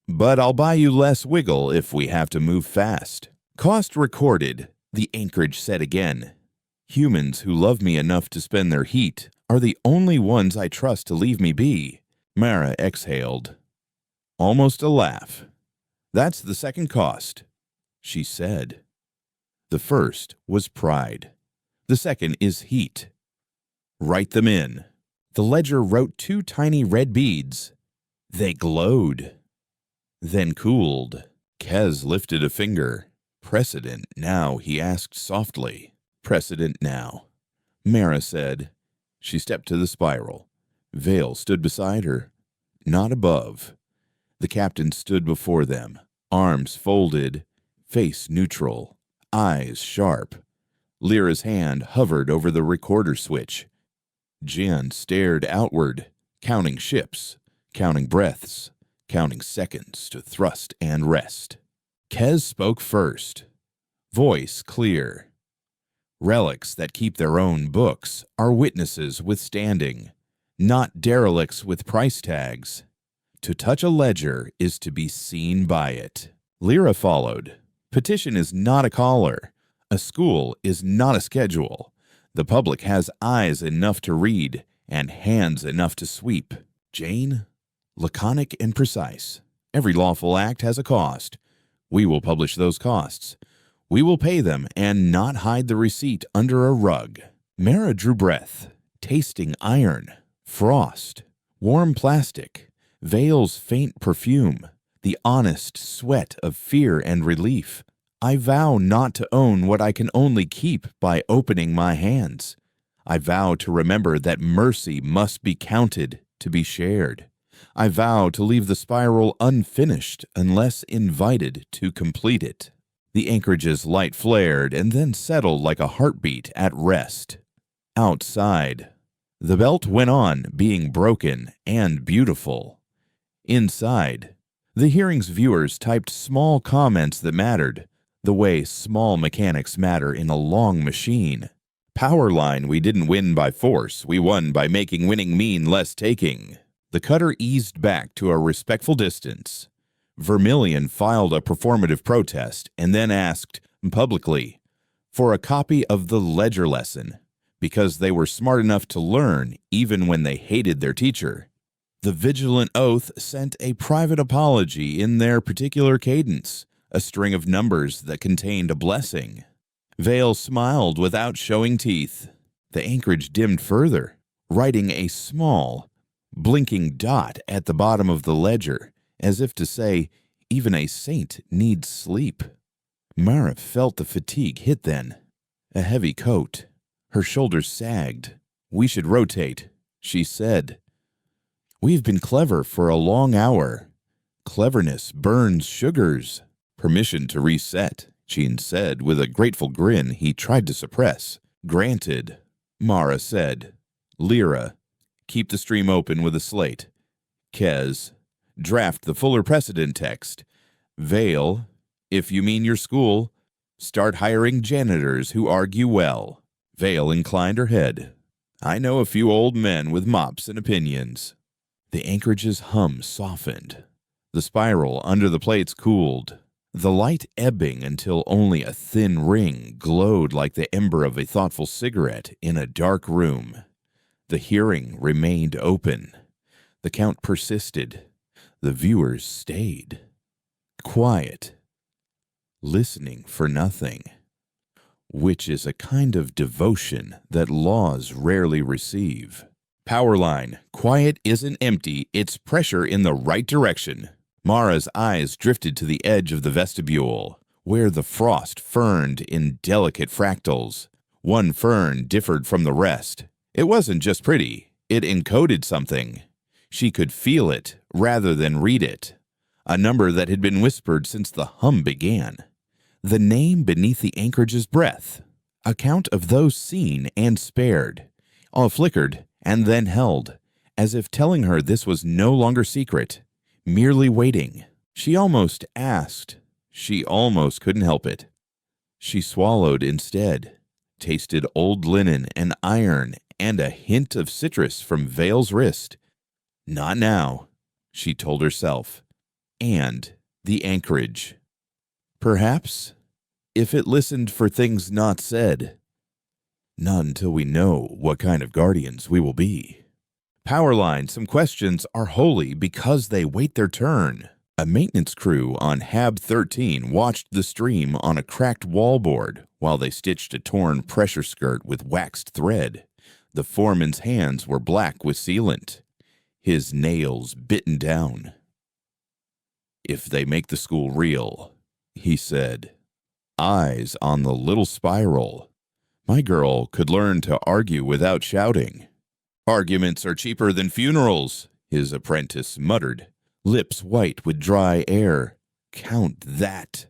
but I'll buy you less wiggle if we have to move fast. Cost recorded, the anchorage said again. Humans who love me enough to spend their heat are the only ones I trust to leave me be. Mara exhaled. Almost a laugh. That's the second cost, she said. The first was pride. The second is heat. Write them in. The ledger wrote 2 tiny red beads. They glowed. Then cooled. Kez lifted a finger. Precedent now, he asked softly. Precedent now. Mara said. She stepped to the spiral. Vale stood beside her. Not above. The captain stood before them, arms folded, face neutral, eyes sharp. Lyra's hand hovered over the recorder switch. Jian stared outward, counting ships, counting breaths, counting seconds to thrust and rest. Kez spoke first, voice clear. Relics that keep their own books are witnesses withstanding, not derelicts with price tags. To touch a ledger is to be seen by it. Lyra followed. Petition is not a caller. A school is not a schedule. The public has eyes enough to read and hands enough to sweep. Jane? Laconic and precise. Every lawful act has a cost. We will publish those costs. We will pay them and not hide the receipt under a rug. Mara drew breath, tasting iron, frost, warm plastic, Vale's faint perfume, the honest sweat of fear and relief. I vow not to own what I can only keep by opening my hands. I vow to remember that mercy must be counted to be shared. I vow to leave the spiral unfinished unless invited to complete it. The anchorage's light flared and then settled like a heartbeat at rest. Outside, the belt went on being broken and beautiful. Inside, the hearing's viewers typed small comments that mattered, the way small mechanics matter in a long machine. Power line, we didn't win by force, we won by making winning mean less taking. The cutter eased back to a respectful distance. Vermilion filed a performative protest and then asked, publicly, for a copy of the ledger lesson, because they were smart enough to learn even when they hated their teacher. The vigilant oath sent a private apology in their particular cadence, a string of numbers that contained a blessing. Vale smiled without showing teeth. The anchorage dimmed further, writing a small, blinking dot at the bottom of the ledger, as if to say, even a saint needs sleep. Mara felt the fatigue hit then. A heavy coat. Her shoulders sagged. We should rotate, she said. We've been clever for a long hour. Cleverness burns sugars. Permission to reset, Jean said with a grateful grin he tried to suppress. Granted, Mara said. Lyra, keep the stream open with a slate. Kez, draft the fuller precedent text. Vale, if you mean your school, start hiring janitors who argue well. Vale inclined her head. I know a few old men with mops and opinions. The anchorage's hum softened. The spiral under the plates cooled, the light ebbing until only a thin ring glowed like the ember of a thoughtful cigarette in a dark room. The hearing remained open. The count persisted. The viewers stayed. Quiet. Listening for nothing. Which is a kind of devotion that laws rarely receive. Power line. Quiet isn't empty, it's pressure in the right direction. Mara's eyes drifted to the edge of the vestibule, where the frost ferned in delicate fractals. One fern differed from the rest. It wasn't just pretty, it encoded something. She could feel it rather than read it. A number that had been whispered since the hum began. The name beneath the anchorage's breath. A count of those seen and spared. All flickered and then held, as if telling her this was no longer secret, merely waiting. She almost asked. She almost couldn't help it. She swallowed instead, tasted old linen and iron and a hint of citrus from Vale's wrist. Not now, she told herself. And the anchorage. Perhaps, if it listened for things not said. Not until we know what kind of guardians we will be. Powerline, some questions are holy because they wait their turn. A maintenance crew on Hab 13 watched the stream on a cracked wallboard while they stitched a torn pressure skirt with waxed thread. The foreman's hands were black with sealant, his nails bitten down. If they make the school real, he said. Eyes on the little spiral. My girl could learn to argue without shouting. Arguments are cheaper than funerals, his apprentice muttered, lips white with dry air. Count that.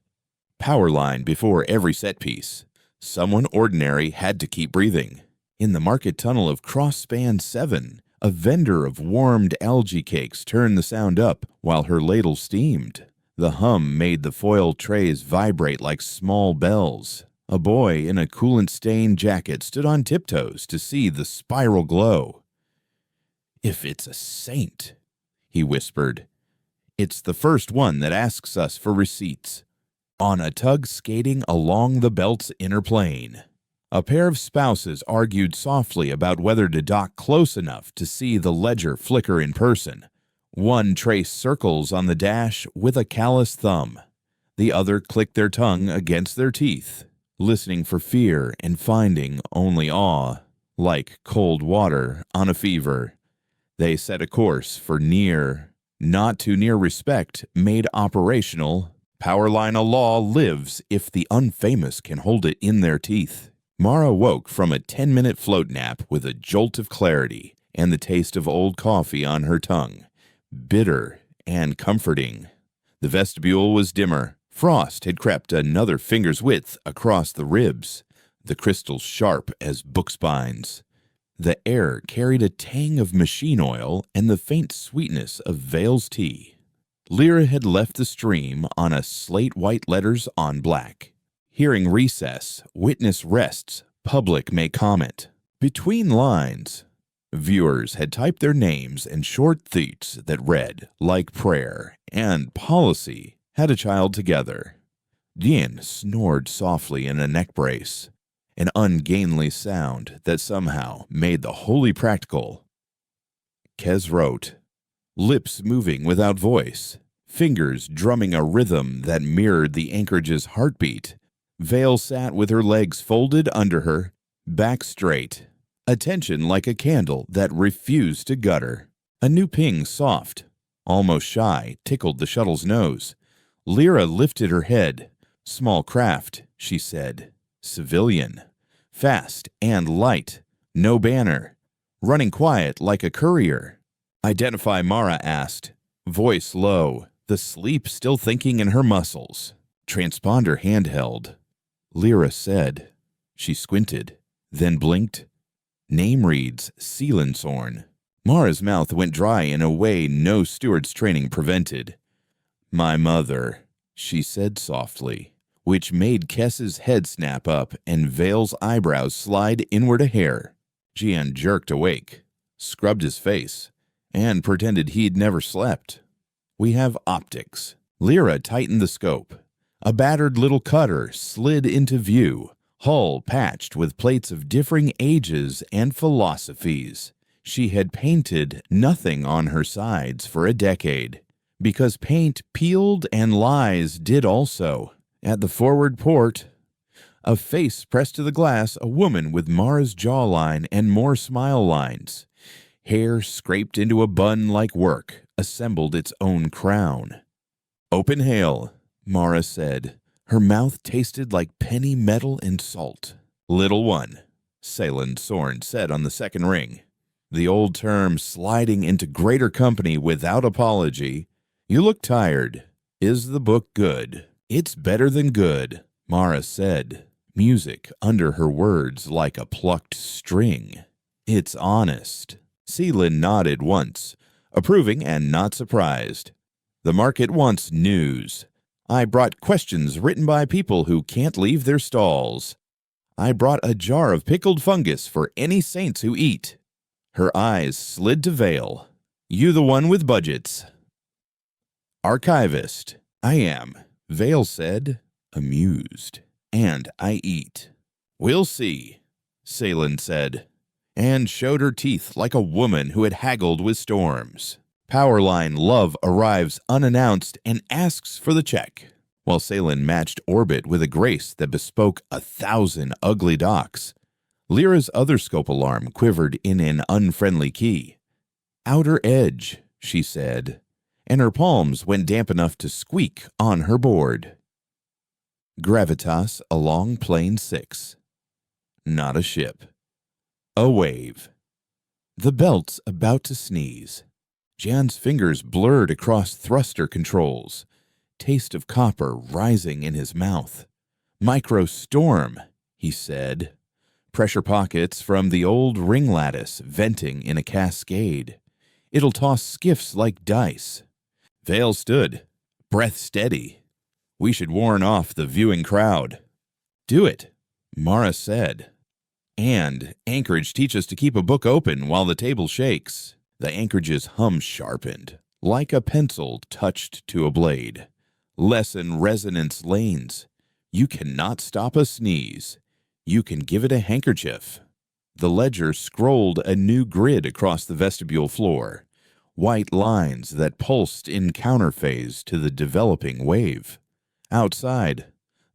Power line before every set piece. Someone ordinary had to keep breathing. In the market tunnel of Cross Span 7, A vendor of warmed algae cakes turned the sound up while her ladle steamed. The hum made the foil trays vibrate like small bells. A boy in a coolant-stained jacket stood on tiptoes to see the spiral glow. "If it's a saint," he whispered. "It's the first one that asks us for receipts." On a tug skating along the belt's inner plane, a pair of spouses argued softly about whether to dock close enough to see the ledger flicker in person. One traced circles on the dash with a callous thumb. The other clicked their tongue against their teeth, listening for fear and finding only awe, like cold water on a fever. They set a course for near, not too near respect made operational. Powerline a law lives if the unfamous can hold it in their teeth. Mara woke from a 10-minute float nap with a jolt of clarity and the taste of old coffee on her tongue, bitter and comforting. The vestibule was dimmer. Frost had crept another finger's width across the ribs, the crystals sharp as book spines. The air carried a tang of machine oil and the faint sweetness of Vale's tea. Lyra had left the stream on a slate-white letters on black. Hearing recess, witness rests, public may comment. Between lines, viewers had typed their names in short thoughts that read, like prayer, and policy had a child together. Dian snored softly in a neck brace, an ungainly sound that somehow made the holy practical. Kez wrote, lips moving without voice, fingers drumming a rhythm that mirrored the anchorage's heartbeat. Vale sat with her legs folded under her, back straight, attention like a candle that refused to gutter. A new ping, soft, almost shy, tickled the shuttle's nose. Lyra lifted her head. Small craft, she said. Civilian. Fast and light. No banner. Running quiet like a courier. Identify, Mara asked. Voice low, the sleep still thinking in her muscles. Transponder handheld. Lyra said. She squinted, then blinked. Name reads Seelensorn. Mara's mouth went dry in a way no steward's training prevented. My mother, she said softly, which made Kess's head snap up and Vale's eyebrows slide inward a hair. Gian jerked awake, scrubbed his face, and pretended he'd never slept. We have optics. Lyra tightened the scope. A battered little cutter slid into view, hull patched with plates of differing ages and philosophies. She had painted nothing on her sides for a decade, because paint peeled and lies did also. At the forward port, a face pressed to the glass, a woman with Mara's jawline and more smile lines. Hair scraped into a bun like work, assembled its own crown. Open hail, Mara said. Her mouth tasted like penny metal and salt. Little one, Seelensorn said on the second ring. The old term sliding into greater company without apology. You look tired. Is the book good? It's better than good, Mara said, music under her words like a plucked string. It's honest. Seelen nodded once, approving and not surprised. The market wants news. I brought questions written by people who can't leave their stalls. I brought a jar of pickled fungus for any saints who eat. Her eyes slid to Vale. You the one with budgets. Archivist. I am, Vale said, amused. And I eat. We'll see, Seelen said, and showed her teeth like a woman who had haggled with storms. Powerline Love arrives unannounced and asks for the check, while Seelen matched orbit with a grace that bespoke 1,000 ugly docks. Lyra's other scope alarm quivered in an unfriendly key. Outer edge, she said, and her palms went damp enough to squeak on her board. Gravitas along plane 6. Not a ship. A wave. The belt's about to sneeze. Jan's fingers blurred across thruster controls. Taste of copper rising in his mouth. Micro storm, he said. Pressure pockets from the old ring lattice venting in a cascade. It'll toss skiffs like dice. Vale stood, breath steady. We should warn off the viewing crowd. Do it, Mara said. And anchorage teach us to keep a book open while the table shakes. The anchorage's hum sharpened, like a pencil touched to a blade. Lesson resonance lanes. You cannot stop a sneeze. You can give it a handkerchief. The ledger scrolled a new grid across the vestibule floor. White lines that pulsed in counterphase to the developing wave. Outside,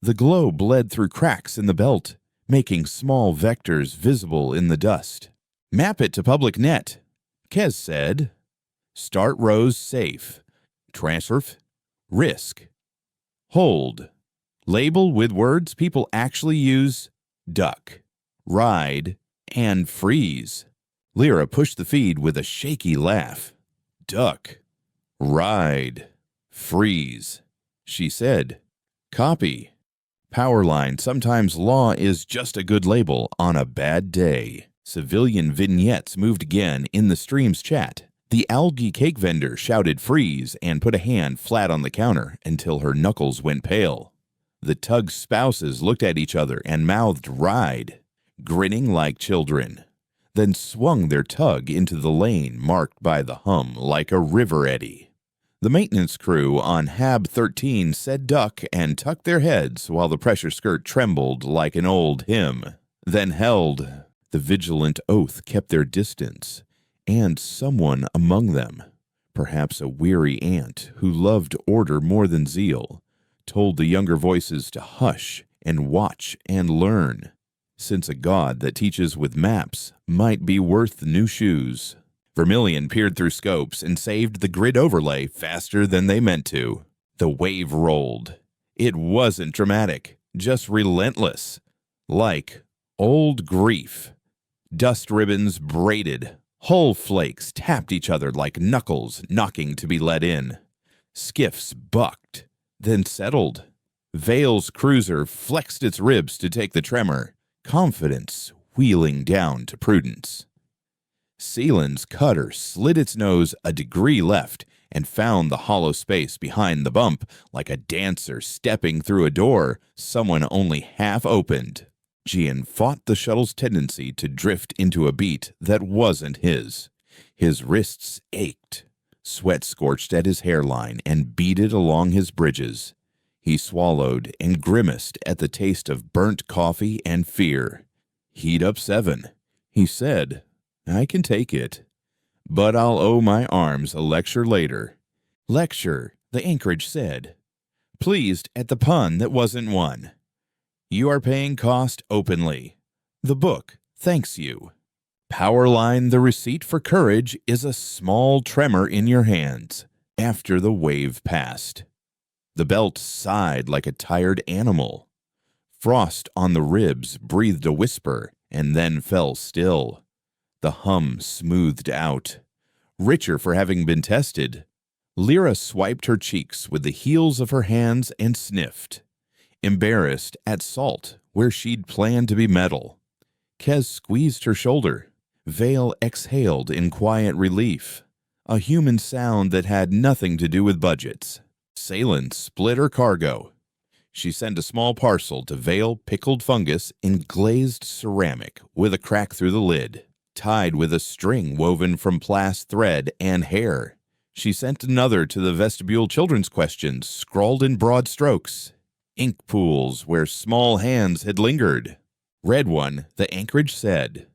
the glow bled through cracks in the belt, making small vectors visible in the dust. Map it to public net, Kez said. Start rows safe. Transfer. Risk. Hold. Label with words people actually use. Duck. Ride. And freeze. Lyra pushed the feed with a shaky laugh. Duck. Ride. Freeze. She said. Copy. Powerline, sometimes law is just a good label on a bad day. Civilian vignettes moved again in the stream's chat. The algae cake vendor shouted freeze and put a hand flat on the counter until her knuckles went pale. The tug's spouses looked at each other and mouthed ride, grinning like children, then swung their tug into the lane marked by the hum like a river eddy. The maintenance crew on Hab 13 said duck and tucked their heads while the pressure skirt trembled like an old hymn, then held. The vigilant oath kept their distance, and someone among them, perhaps a weary aunt who loved order more than zeal, told the younger voices to hush and watch and learn, since a god that teaches with maps might be worth new shoes. Vermilion peered through scopes and saved the grid overlay faster than they meant to. The wave rolled. It wasn't dramatic, just relentless. Like old grief. Dust ribbons braided. Hull flakes tapped each other like knuckles knocking to be let in. Skiffs bucked, then settled. Vale's cruiser flexed its ribs to take the tremor, confidence wheeling down to prudence. Sealand's cutter slid its nose a degree left and found the hollow space behind the bump like a dancer stepping through a door someone only half opened. Gian fought the shuttle's tendency to drift into a beat that wasn't his. His wrists ached. Sweat scorched at his hairline and beaded along his bridges. He swallowed and grimaced at the taste of burnt coffee and fear. Heat up 7, he said. I can take it, but I'll owe my arms a lecture later. Lecture, the anchorage said, pleased at the pun that wasn't one. You are paying cost openly. The book thanks you. Powerline, the receipt for courage is a small tremor in your hands after the wave passed. The belt sighed like a tired animal. Frost on the ribs breathed a whisper and then fell still. The hum smoothed out. Richer for having been tested. Lyra swiped her cheeks with the heels of her hands and sniffed. Embarrassed at salt where she'd planned to be metal. Kez squeezed her shoulder. Vale exhaled in quiet relief. A human sound that had nothing to do with budgets. Sealand split her cargo. She sent a small parcel to Vale pickled fungus in glazed ceramic with a crack through the lid. Tied with a string woven from plast thread and hair. She sent another to the vestibule children's questions, scrawled in broad strokes. Ink pools where small hands had lingered. Read one, the anchorage said.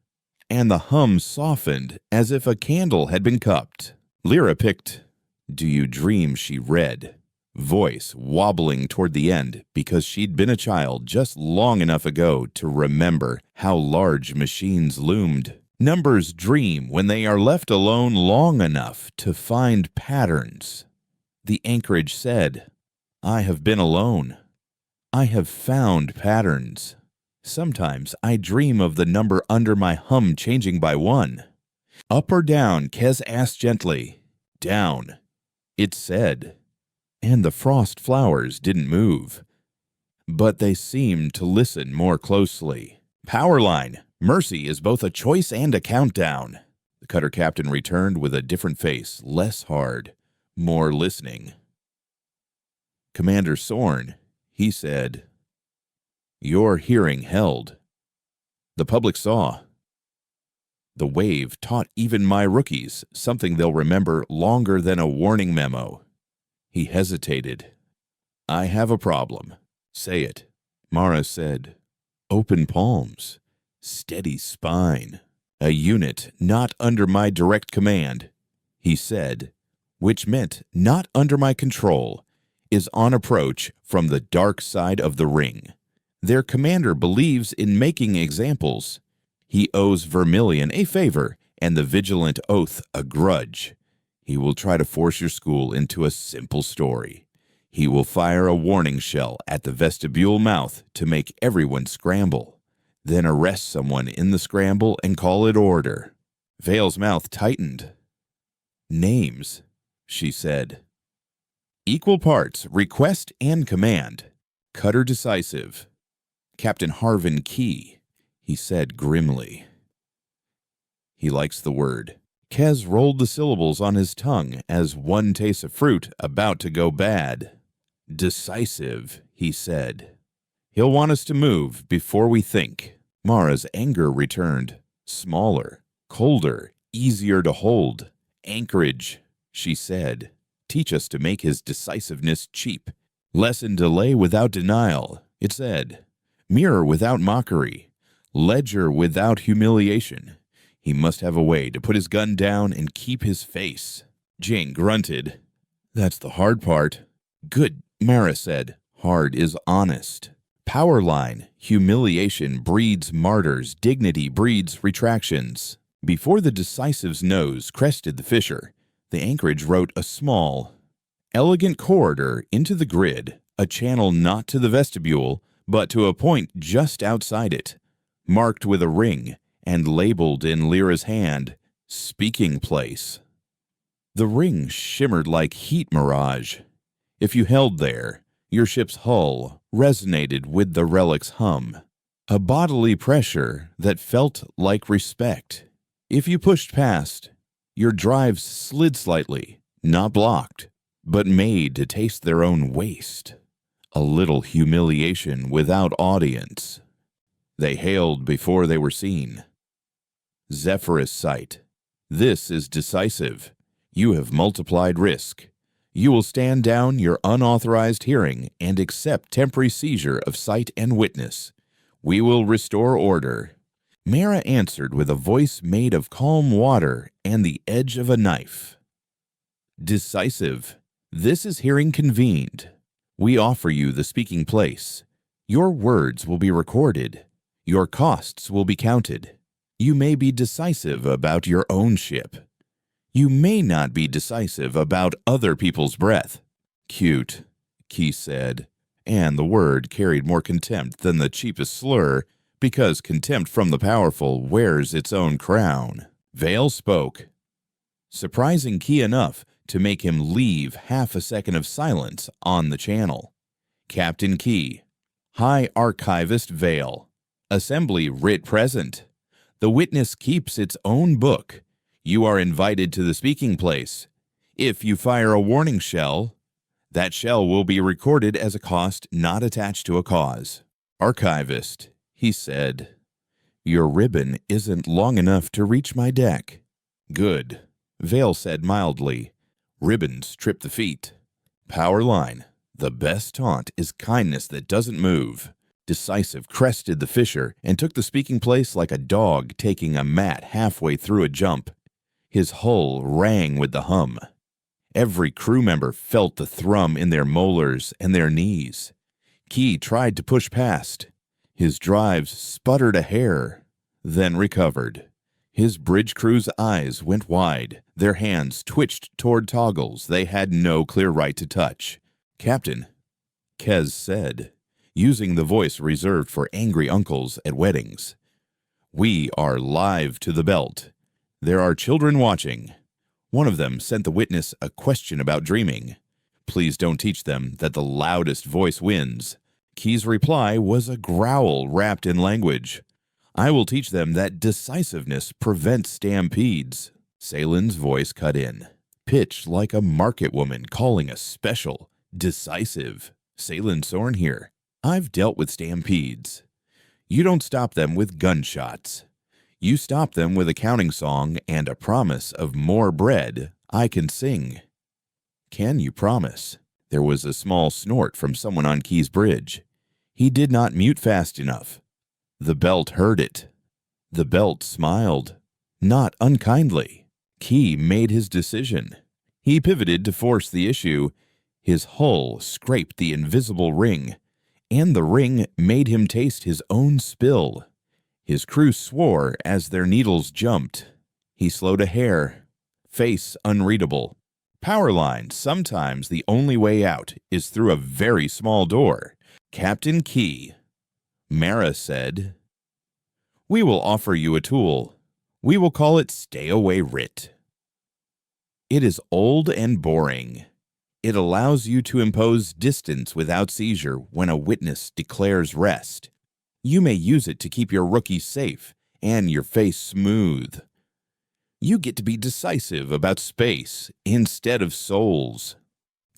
And the hum softened as if a candle had been cupped. Lyra picked, Do you dream, she read. Voice wobbling toward the end because she'd been a child just long enough ago to remember how large machines loomed. Numbers dream when they are left alone long enough to find patterns. The anchorage said, I have been alone. I have found patterns. Sometimes I dream of the number under my hum changing by 1. Up or down, Kez asked gently. Down, it said. And the frost flowers didn't move. But they seemed to listen more closely. Powerline, Mercy is both a choice and a countdown. The cutter captain returned with a different face, less hard, more listening. Commander Sorn, he said, your hearing held. The public saw. The wave taught even my rookies something they'll remember longer than a warning memo. He hesitated. I have a problem. Say it. Mara said, open palms, steady spine. A unit not under my direct command, he said, which meant not under my control, is on approach from the dark side of the ring. Their commander believes in making examples. He owes Vermilion a favor and the Vigilant Oath a grudge. He will try to force your school into a simple story. He will fire a warning shell at the vestibule mouth to make everyone scramble, then arrest someone in the scramble and call it order. Vale's mouth tightened. Names, she said. Equal parts request and command. Cutter decisive. Captain Harvin Key, he said grimly. He likes the word. Kez rolled the syllables on his tongue as one tastes of fruit about to go bad. Decisive, he said. He'll want us to move before we think. Mara's anger returned. Smaller, colder, easier to hold. Anchorage, she said. Teach us to make his decisiveness cheap. Lessen delay without denial, it said. Mirror without mockery. Ledger without humiliation. He must have a way to put his gun down and keep his face. Jane grunted. That's the hard part. Good, Mara said. Hard is honest. Power line. Humiliation breeds martyrs. Dignity breeds retractions. Before the decisive's nose crested the fissure, the anchorage wrote a small, elegant corridor into the grid, a channel not to the vestibule, but to a point just outside it, marked with a ring and labeled in Lyra's hand, Speaking Place. The ring shimmered like heat mirage. If you held there, your ship's hull resonated with the relic's hum, a bodily pressure that felt like respect. If you pushed past, your drives slid slightly, not blocked, but made to taste their own waste. A little humiliation without audience. They hailed before they were seen. Zephyrus sight. This is decisive. You have multiplied risk. You will stand down your unauthorized hearing and accept temporary seizure of sight and witness. We will restore order. Mara answered with a voice made of calm water and the edge of a knife. Decisive. This is hearing convened. We offer you the speaking place. Your words will be recorded. Your costs will be counted. You may be decisive about your own ship. You may not be decisive about other people's breath. Cute, Key said, and the word carried more contempt than the cheapest slur, because contempt from the powerful wears its own crown. Vale spoke, surprising Key enough to make him leave half a second of silence on the channel. Captain Key, High Archivist Vale, Assembly writ present. The witness keeps its own book. You are invited to the speaking place. If you fire a warning shell, that shell will be recorded as a cost not attached to a cause. Archivist, he said, your ribbon isn't long enough to reach my deck. Good, Vale said mildly. Ribbons trip the feet. Power line. The best taunt is kindness that doesn't move. Decisive crested the fissure and took the speaking place like a dog taking a mat halfway through a jump. His hull rang with the hum. Every crew member felt the thrum in their molars and their knees. Key tried to push past. His drives sputtered a hair, then recovered. His bridge crew's eyes went wide. Their hands twitched toward toggles they had no clear right to touch. Captain, Kez said, using the voice reserved for angry uncles at weddings, we are live to the belt. There are children watching. One of them sent the witness a question about dreaming. Please don't teach them that the loudest voice wins. Key's reply was a growl wrapped in language. I will teach them that decisiveness prevents stampedes. Salen's voice cut in, pitched like a market woman calling a special. Decisive. Salen Sorn here. I've dealt with stampedes. You don't stop them with gunshots. You stop them with a counting song and a promise of more bread I can sing. Can you promise? There was a small snort from someone on Key's bridge. He did not mute fast enough. The belt heard it. The belt smiled, not unkindly. Key made his decision. He pivoted to force the issue. His hull scraped the invisible ring, and the ring made him taste his own spill. His crew swore as their needles jumped. He slowed a hair, face unreadable. Power line, sometimes the only way out is through a very small door. Captain Key. Mara said, "We will offer you a tool. We will call it Stay Away Writ. It is old and boring. It allows you to impose distance without seizure when a witness declares rest. You may use it to keep your rookie safe and your face smooth. You get to be decisive about space instead of souls."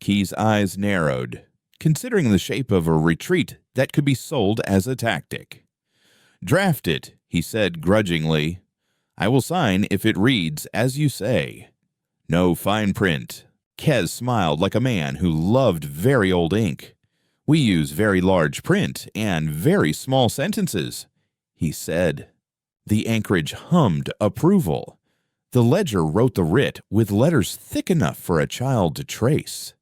Key's eyes narrowed, considering the shape of a retreat that could be sold as a tactic. "Draft it," he said grudgingly. "I will sign if it reads as you say. No fine print." Kez smiled like a man who loved very old ink. "We use very large print and very small sentences," he said. The anchorage hummed approval. The ledger wrote the writ with letters thick enough for a child to trace.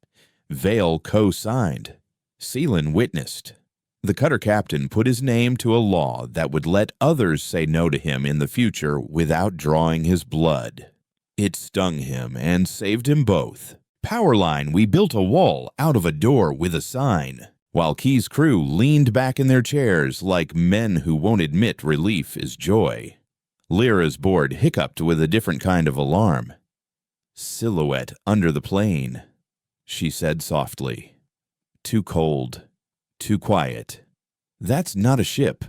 Vale co-signed. Seelan witnessed. The cutter captain put his name to a law that would let others say no to him in the future without drawing his blood. It stung him and saved him both. Powerline, we built a wall out of a door with a sign, while Key's crew leaned back in their chairs like men who won't admit relief is joy. Lyra's board hiccuped with a different kind of alarm. "Silhouette under the plane," she said softly. "Too cold. Too quiet. That's not a ship.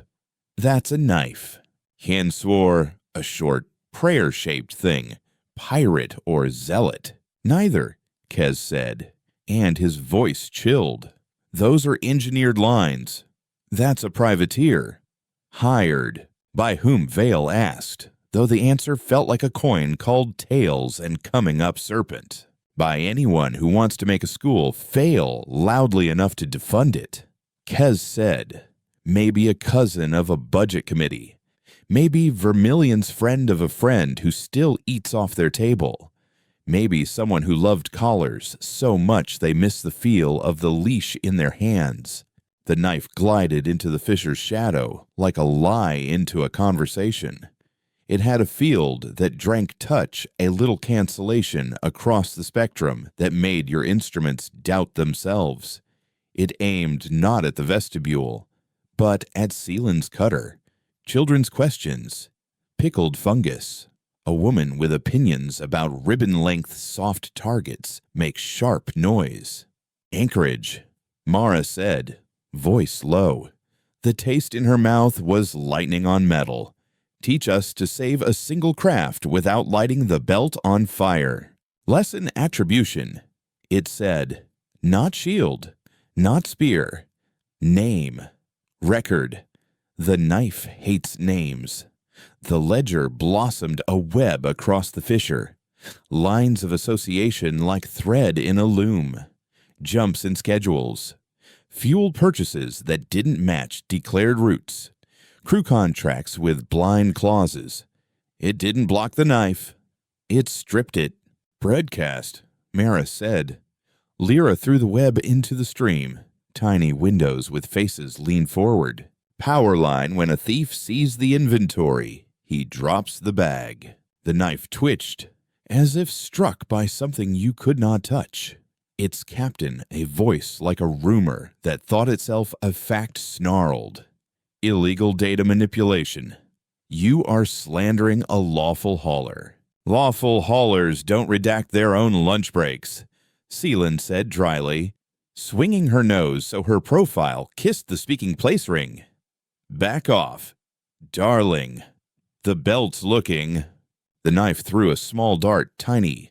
That's a knife." Han swore, a short, prayer-shaped thing. Pirate or zealot. "Neither," Kez said, and his voice chilled. "Those are engineered lines. That's a privateer. Hired. By whom Vale asked, though the answer felt like a coin called tails and coming up serpent. By anyone who wants to make a school fail loudly enough to defund it." Kez said, "Maybe a cousin of a budget committee. Maybe Vermilion's friend of a friend who still eats off their table. Maybe someone who loved collars so much they missed the feel of the leash in their hands." The knife glided into the fisher's shadow like a lie into a conversation. It had a field that drank touch, a little cancellation across the spectrum that made your instruments doubt themselves. It aimed not at the vestibule, but at Seelan's cutter. Children's questions. Pickled fungus. A woman with opinions about ribbon-length soft targets makes sharp noise. Anchorage, Mara said, voice low. The taste in her mouth was lightning on metal. Teach us to save a single craft without lighting the belt on fire. Lesson attribution. It said, not shield, not spear. Name. Record. The knife hates names. The ledger blossomed a web across the fissure. Lines of association like thread in a loom. Jumps in schedules. Fuel purchases that didn't match declared routes. Crew contracts with blind clauses. It didn't block the knife. It stripped it. Broadcast, Mara said. Lyra threw the web into the stream. Tiny windows with faces lean forward. Power line when a thief sees the inventory. He drops the bag. The knife twitched, as if struck by something you could not touch. Its captain, a voice like a rumor that thought itself a fact, snarled. Illegal data manipulation. You are slandering a lawful hauler. Lawful haulers don't redact their own lunch breaks, Seelan said dryly, swinging her nose so her profile kissed the speaking place ring. Back off. Darling, the belt's looking. The knife threw a small dart, tiny,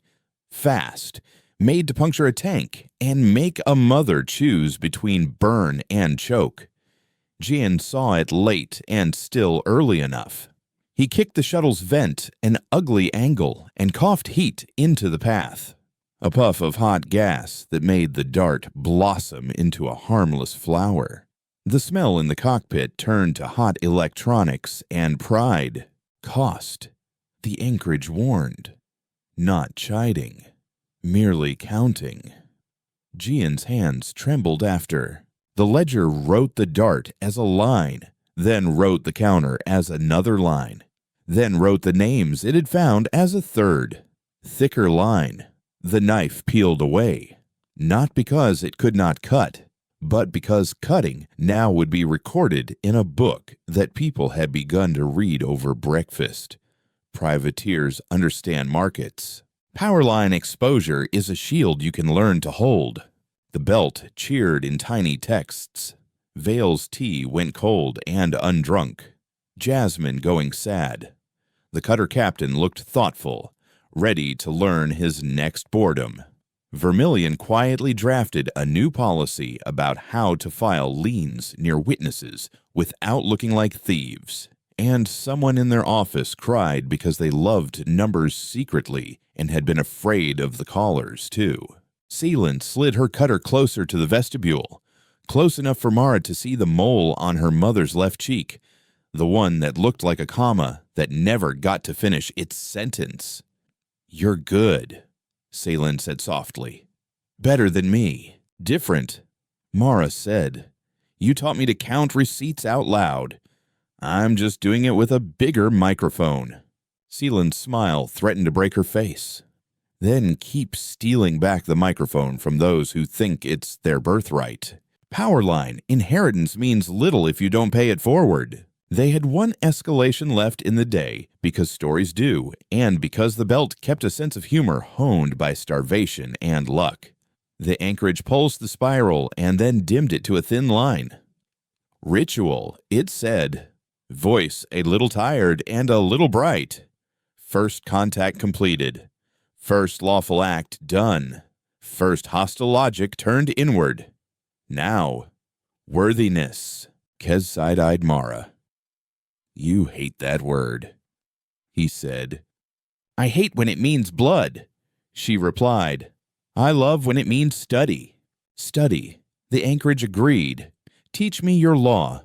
fast, made to puncture a tank and make a mother choose between burn and choke. Jian saw it late and still early enough. He kicked the shuttle's vent an ugly angle and coughed heat into the path. A puff of hot gas that made the dart blossom into a harmless flower. The smell in the cockpit turned to hot electronics and pride. Cost. The anchorage warned. Not chiding. Merely counting. Jian's hands trembled after. The ledger wrote the dart as a line, then wrote the counter as another line, then wrote the names it had found as a third, thicker line. The knife peeled away, not because it could not cut, but because cutting now would be recorded in a book that people had begun to read over breakfast. Privateers understand markets. Powerline exposure is a shield you can learn to hold. The belt cheered in tiny texts. Vale's tea went cold and undrunk. Jasmine going sad. The cutter captain looked thoughtful, ready to learn his next boredom. Vermilion quietly drafted a new policy about how to file liens near witnesses without looking like thieves. And someone in their office cried because they loved numbers secretly and had been afraid of the callers, too. Seelan slid her cutter closer to the vestibule, close enough for Mara to see the mole on her mother's left cheek, the one that looked like a comma that never got to finish its sentence. "You're good," Seelan said softly. "Better than me. Different." Mara said, "You taught me to count receipts out loud. I'm just doing it with a bigger microphone." Seelan's smile threatened to break her face. Then keep stealing back the microphone from those who think it's their birthright. Powerline, inheritance means little if you don't pay it forward. They had one escalation left in the day, because stories do, and because the belt kept a sense of humor honed by starvation and luck. The anchorage pulsed the spiral and then dimmed it to a thin line. Ritual, it said. Voice a little tired and a little bright. First contact completed. First lawful act done. First hostile logic turned inward. Now, worthiness. Kez side-eyed Mara. "You hate that word," he said. "I hate when it means blood," she replied. "I love when it means study." Study, the anchorage agreed. "Teach me your law.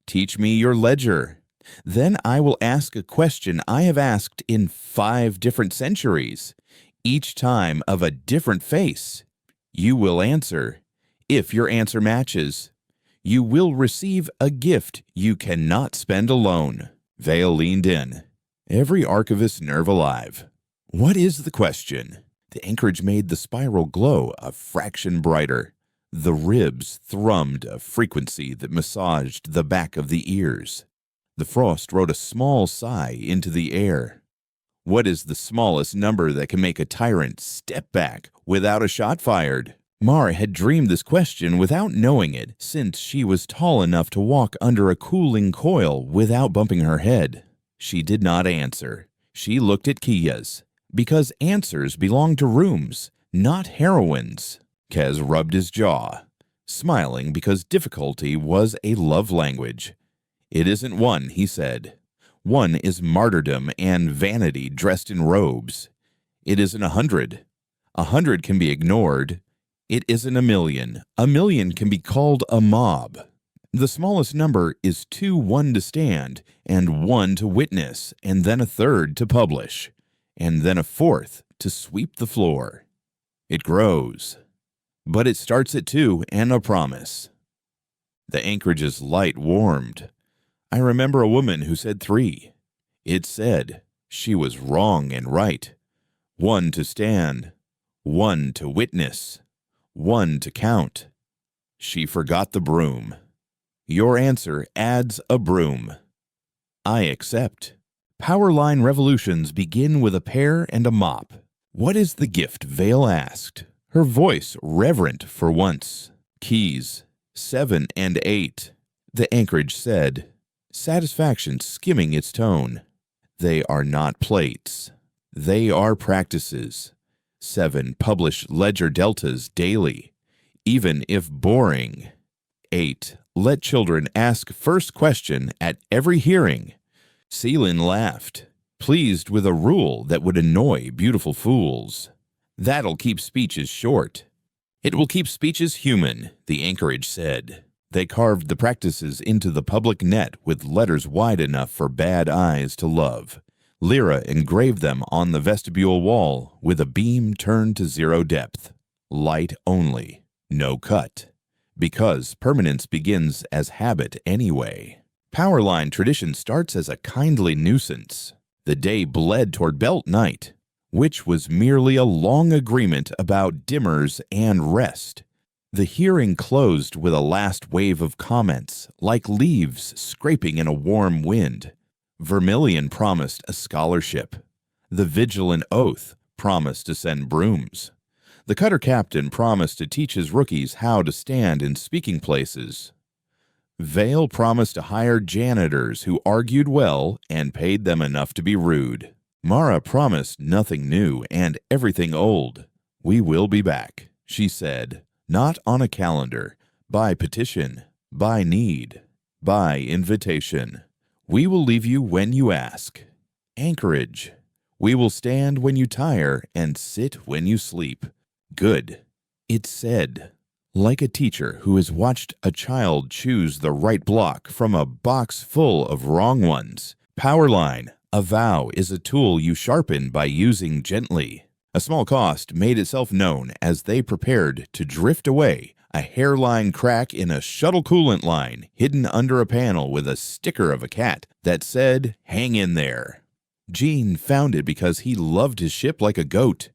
Teach me your ledger. Then I will ask a question I have asked in 5 different centuries, each time of a different face. You will answer. If your answer matches, you will receive a gift you cannot spend alone." Vale leaned in, every archivist's nerve alive. "What is the question?" The anchorage made the spiral glow a fraction brighter. The ribs thrummed a frequency that massaged the back of the ears. The frost wrote a small sigh into the air. What is the smallest number that can make a tyrant step back without a shot fired? Mara had dreamed this question without knowing it since she was tall enough to walk under a cooling coil without bumping her head. She did not answer. She looked at Kia's, because answers belong to rooms, not heroines. Kez rubbed his jaw, smiling because difficulty was a love language. "It isn't one," he said. "One is martyrdom and vanity dressed in robes. It isn't 100. 100 can be ignored. It isn't a million. A million can be called a mob. The smallest number is 2 1 to stand, and 1 to witness, and then a 3rd to publish, and then a 4th to sweep the floor. It grows. But it starts at 2 and a promise." The anchorage's light warmed. "I remember a woman who said 3. It said she was wrong and right. 1 to stand, 1 to witness, 1 to count. She forgot the broom. Your answer adds a broom. I accept. Powerline revolutions begin with a pear and a mop." "What is the gift?" Vale asked, her voice reverent for once. "Keys, 7 and 8. The anchorage said. satisfaction skimming its tone. They are not plates. They are practices. 7. Publish ledger deltas daily, even if boring. 8. Let children ask first question at every hearing. Seelin laughed, pleased with a rule that would annoy beautiful fools. That'll keep speeches short. It will keep speeches human, the anchorage said. They carved the practices into the public net with letters wide enough for bad eyes to love. Lyra engraved them on the vestibule wall with a beam turned to 0 depth. Light only, no cut. Because permanence begins as habit anyway. Powerline tradition starts as a kindly nuisance. The day bled toward belt night, which was merely a long agreement about dimmers and rest. The hearing closed with a last wave of comments, like leaves scraping in a warm wind. Vermilion promised a scholarship. The Vigilant Oath promised to send brooms. The cutter captain promised to teach his rookies how to stand in speaking places. Vale promised to hire janitors who argued well and paid them enough to be rude. Mara promised nothing new and everything old. We will be back, she said, not on a calendar, by petition, by need, by invitation. We will leave you when you ask. Anchorage. We will stand when you tire and sit when you sleep. Good. It said, like a teacher who has watched a child choose the right block from a box full of wrong ones. Powerline, a vow is a tool you sharpen by using gently. A small cost made itself known as they prepared to drift away, a hairline crack in a shuttle coolant line hidden under a panel with a sticker of a cat that said, "Hang in there." Gene found it because he loved his ship like a goat.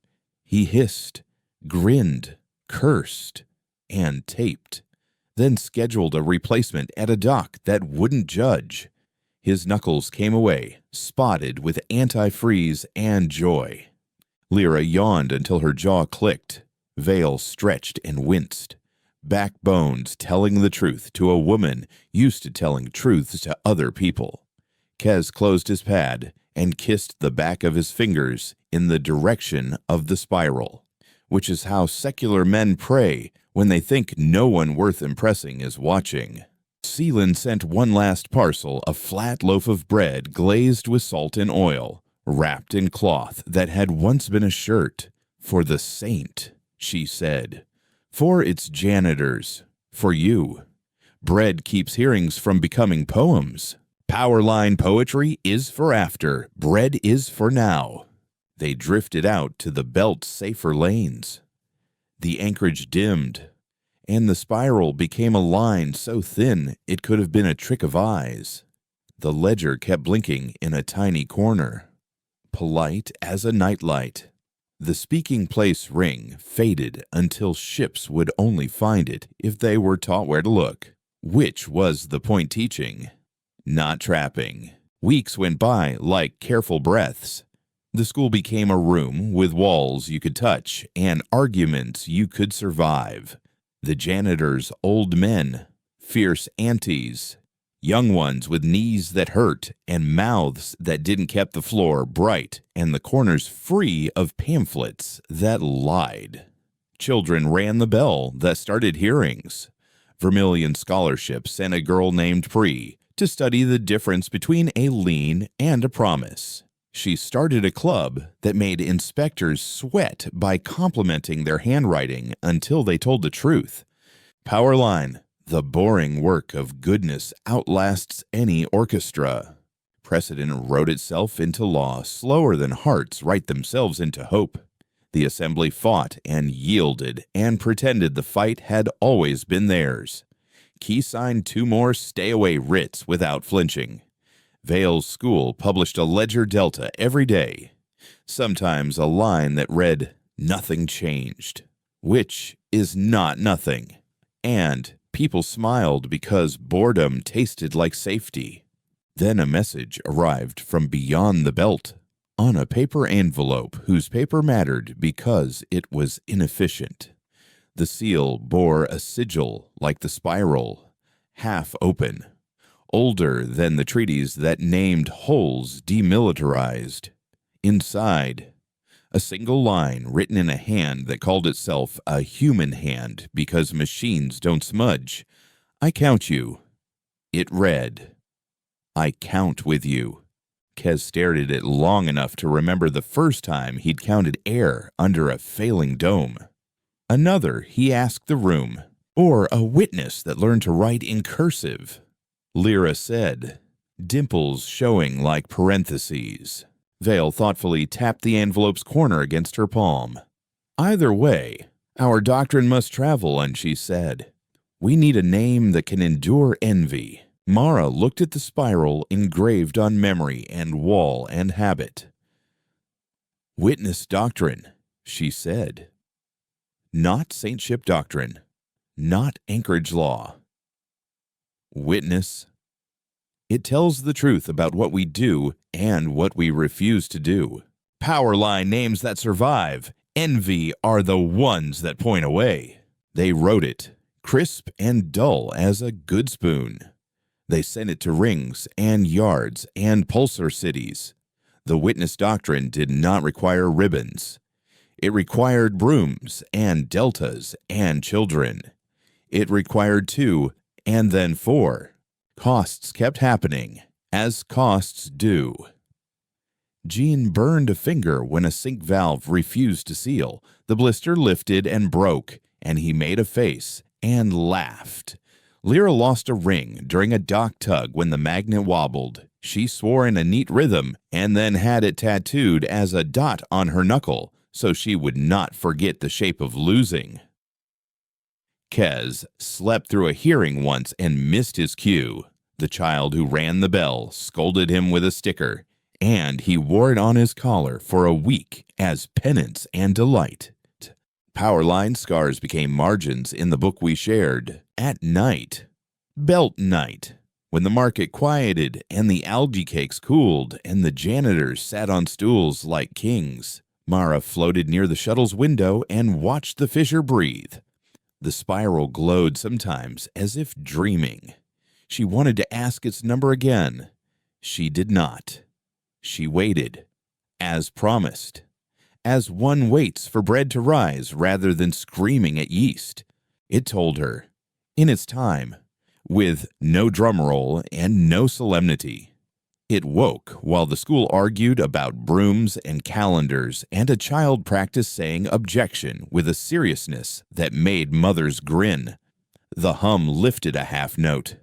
He hissed, grinned, cursed, and taped, then scheduled a replacement at a dock that wouldn't judge. His knuckles came away, spotted with antifreeze and joy. Lyra yawned until her jaw clicked. Vale stretched and winced. Backbones telling the truth to a woman used to telling truths to other people. Kez closed his pad and kissed the back of his fingers in the direction of the spiral, which is how secular men pray when they think no one worth impressing is watching. Seelin sent one last parcel, a flat loaf of bread glazed with salt and oil, wrapped in cloth that had once been a shirt. For the saint, she said. For its janitors. For you. Bread keeps hearings from becoming poems. Powerline poetry is for after. Bread is for now. They drifted out to the belt's safer lanes. The anchorage dimmed, and the spiral became a line so thin it could have been a trick of eyes. The ledger kept blinking in a tiny corner, polite as a nightlight. The speaking place ring faded until ships would only find it if they were taught where to look, which was the point teaching, not trapping. Weeks went by like careful breaths. The school became a room with walls you could touch and arguments you could survive. The janitors, old men, fierce aunties, young ones with knees that hurt and mouths that didn't keep the floor bright and the corners free of pamphlets that lied. Children ran the bell that started hearings. Vermilion Scholarship sent a girl named Pri to study the difference between a lien and a promise. She started a club that made inspectors sweat by complimenting their handwriting until they told the truth. Powerline, the boring work of goodness outlasts any orchestra. Precedent wrote itself into law slower than hearts write themselves into hope. The assembly fought and yielded and pretended the fight had always been theirs. Key signed 2 more stay-away writs without flinching. Vale's school published a ledger delta every day, sometimes a line that read, "Nothing changed," which is not nothing. And people smiled because boredom tasted like safety. Then a message arrived from beyond the belt, on a paper envelope whose paper mattered because it was inefficient. The seal bore a sigil like the spiral, half open. older than the treaties that named holes demilitarized. Inside, a single line written in a hand that called itself a human hand because machines don't smudge. I count you. It read, I count with you. Kez stared at it long enough to remember the first time he'd counted air under a failing dome. Another, he asked the room, or a witness that learned to write in cursive. Lyra said, dimples showing like parentheses. Vale thoughtfully tapped the envelope's corner against her palm. Either way, our doctrine must travel, and she said, we need a name that can endure envy. Mara looked at the spiral engraved on memory and wall and habit. Witness doctrine, she said. Not saintship doctrine, not Anchorage law. Witness. It tells the truth about what we do and what we refuse to do. Power line names that survive. Envy are the ones that point away. They wrote it, crisp and dull as a good spoon. They sent it to rings and yards and pulsar cities. The witness doctrine did not require ribbons. It required brooms and deltas and children. It required 2 and then 4. Costs kept happening, as costs do. Jean burned a finger when a sink valve refused to seal. The blister lifted and broke, and he made a face and laughed. Lyra lost a ring during a dock tug when the magnet wobbled. She swore in a neat rhythm and then had it tattooed as a dot on her knuckle so she would not forget the shape of losing. Kez slept through a hearing once and missed his cue. The child who rang the bell scolded him with a sticker, and he wore it on his collar for a week as penance and delight. Power line scars became margins in the book we shared. At night, belt night, when the market quieted and the algae cakes cooled and the janitors sat on stools like kings, Mara floated near the shuttle's window and watched the fissure breathe. The spiral glowed sometimes as if dreaming. She wanted to ask its number again. She did not. She waited, as promised. As one waits for bread to rise rather than screaming at yeast. It told her, in its time, with no drumroll and no solemnity. It woke while the school argued about brooms and calendars, and a child practiced saying objection with a seriousness that made mothers grin. The hum lifted a half note.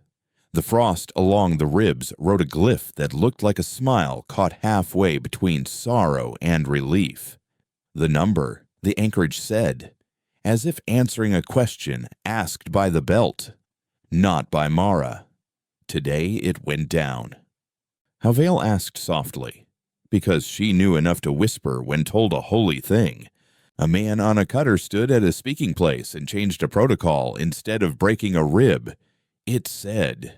The frost along the ribs wrote a glyph that looked like a smile caught halfway between sorrow and relief. The number, the Anchorage said, as if answering a question asked by the belt, not by Mara. Today it went down. Vale asked softly, because she knew enough to whisper when told a holy thing. A man on a cutter stood at a speaking place and changed a protocol instead of breaking a rib. It said,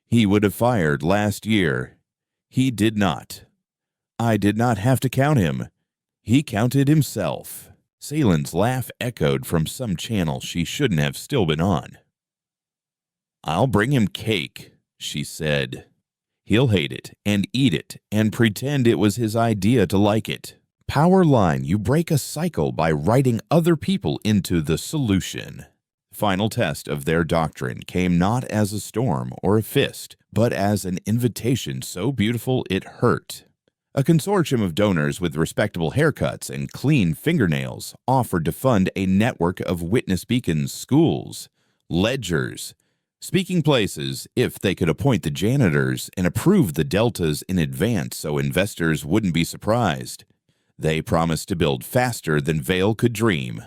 he would have fired last year. He did not. I did not have to count him. He counted himself. Salen's laugh echoed from some channel she shouldn't have still been on. I'll bring him cake, she said. He'll hate it and eat it and pretend it was his idea to like it. Power line, you break a cycle by writing other people into the solution. Final test of their doctrine came not as a storm or a fist, but as an invitation so beautiful it hurt. A consortium of donors with respectable haircuts and clean fingernails offered to fund a network of witness beacons, schools, ledgers, speaking places if they could appoint the janitors and approve the deltas in advance so investors wouldn't be surprised. They promised to build faster than Vale could dream,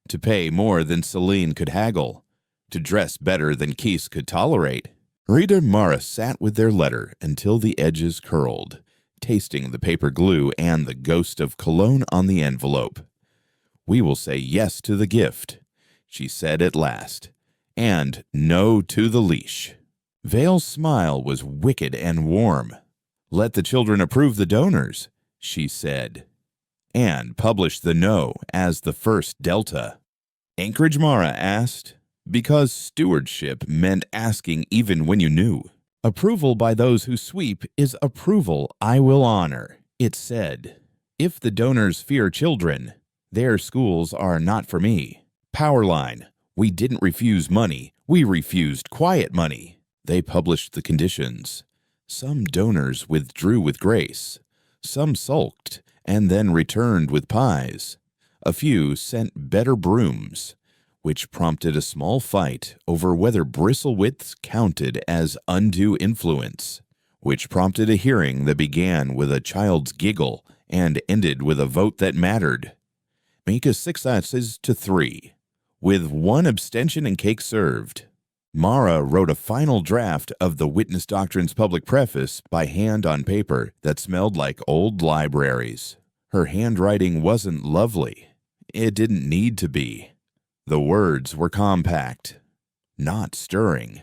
to pay more than Celine could haggle, to dress better than Keese could tolerate. Rita and Mara sat with their letter until the edges curled, tasting the paper glue and the ghost of cologne on the envelope. We will say yes to the gift, she said at last, and no to the leash. Vale's smile was wicked and warm. Let the children approve the donors, she said, and publish the no as the first delta. Anchorage Mara asked, because stewardship meant asking even when you knew. Approval by those who sweep is approval I will honor, it said. If the donors fear children, their schools are not for me. Powerline, we didn't refuse money, we refused quiet money. They published the conditions. Some donors withdrew with grace. Some sulked and then returned with pies. A few sent better brooms, which prompted a small fight over whether bristle widths counted as undue influence, which prompted a hearing that began with a child's giggle and ended with a vote that mattered. Make a 6 yeses to 3, with 1 abstention and cake served. Mara wrote a final draft of the Witness Doctrine's public preface by hand on paper that smelled like old libraries. Her handwriting wasn't lovely. It didn't need to be. The words were compact, not stirring,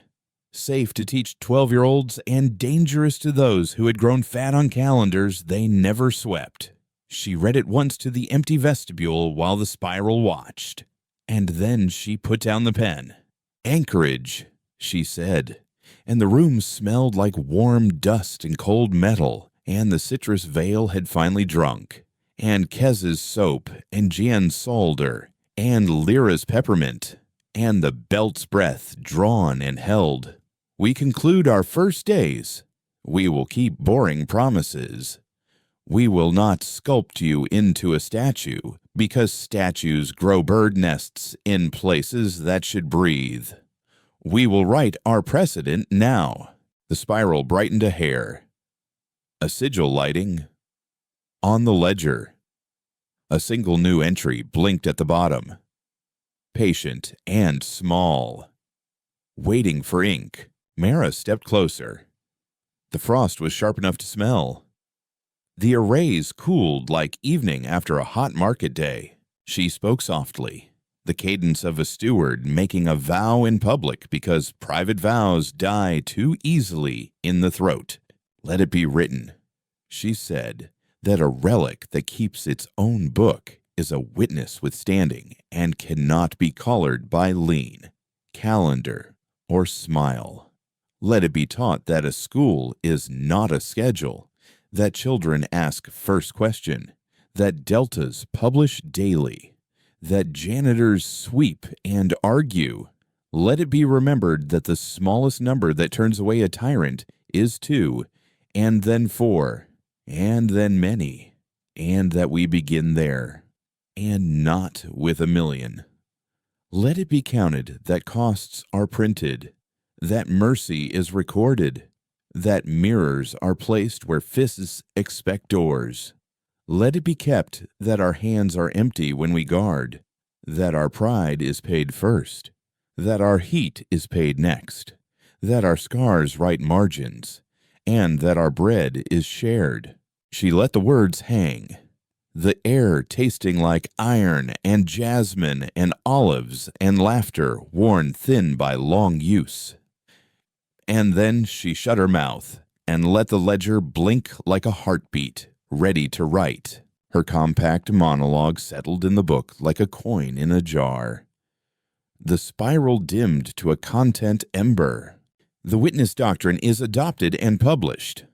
safe to teach 12-year-olds and dangerous to those who had grown fat on calendars they never swept. She read it once to the empty vestibule while the spiral watched, and then she put down the pen. Anchorage, she said, and the room smelled like warm dust and cold metal, and the citrus veil had finally drunk, and Kez's soap, and Jan's solder, and Lyra's peppermint, and the belt's breath drawn and held. We conclude our first days. We will keep boring promises. We will not sculpt you into a statue, because statues grow bird nests in places that should breathe. We will write our precedent now. The spiral brightened a hair. A sigil lighting. On the ledger. A single new entry blinked at the bottom. Patient and small. Waiting for ink. Mara stepped closer. The frost was sharp enough to smell. The arrays cooled like evening after a hot market day. She spoke softly, the cadence of a steward making a vow in public because private vows die too easily in the throat. Let it be written, she said, that a relic that keeps its own book is a witness withstanding and cannot be collared by lean, calendar, or smile. Let it be taught that a school is not a schedule, that children ask first question, that deltas publish daily, that janitors sweep and argue. Let it be remembered that the smallest number that turns away a tyrant is 2, and then 4, and then many, and that we begin there, and not with 1,000,000. Let it be counted that costs are printed, that mercy is recorded, that mirrors are placed where fists expect doors. Let it be kept that our hands are empty when we guard, that our pride is paid first, that our heat is paid next, that our scars write margins, and that our bread is shared. She let the words hang, the air tasting like iron and jasmine and olives and laughter worn thin by long use. And then she shut her mouth and let the ledger blink like a heartbeat, ready to write. Her compact monologue settled in the book like a coin in a jar. The spiral dimmed to a content ember. The Witness Doctrine is adopted and published.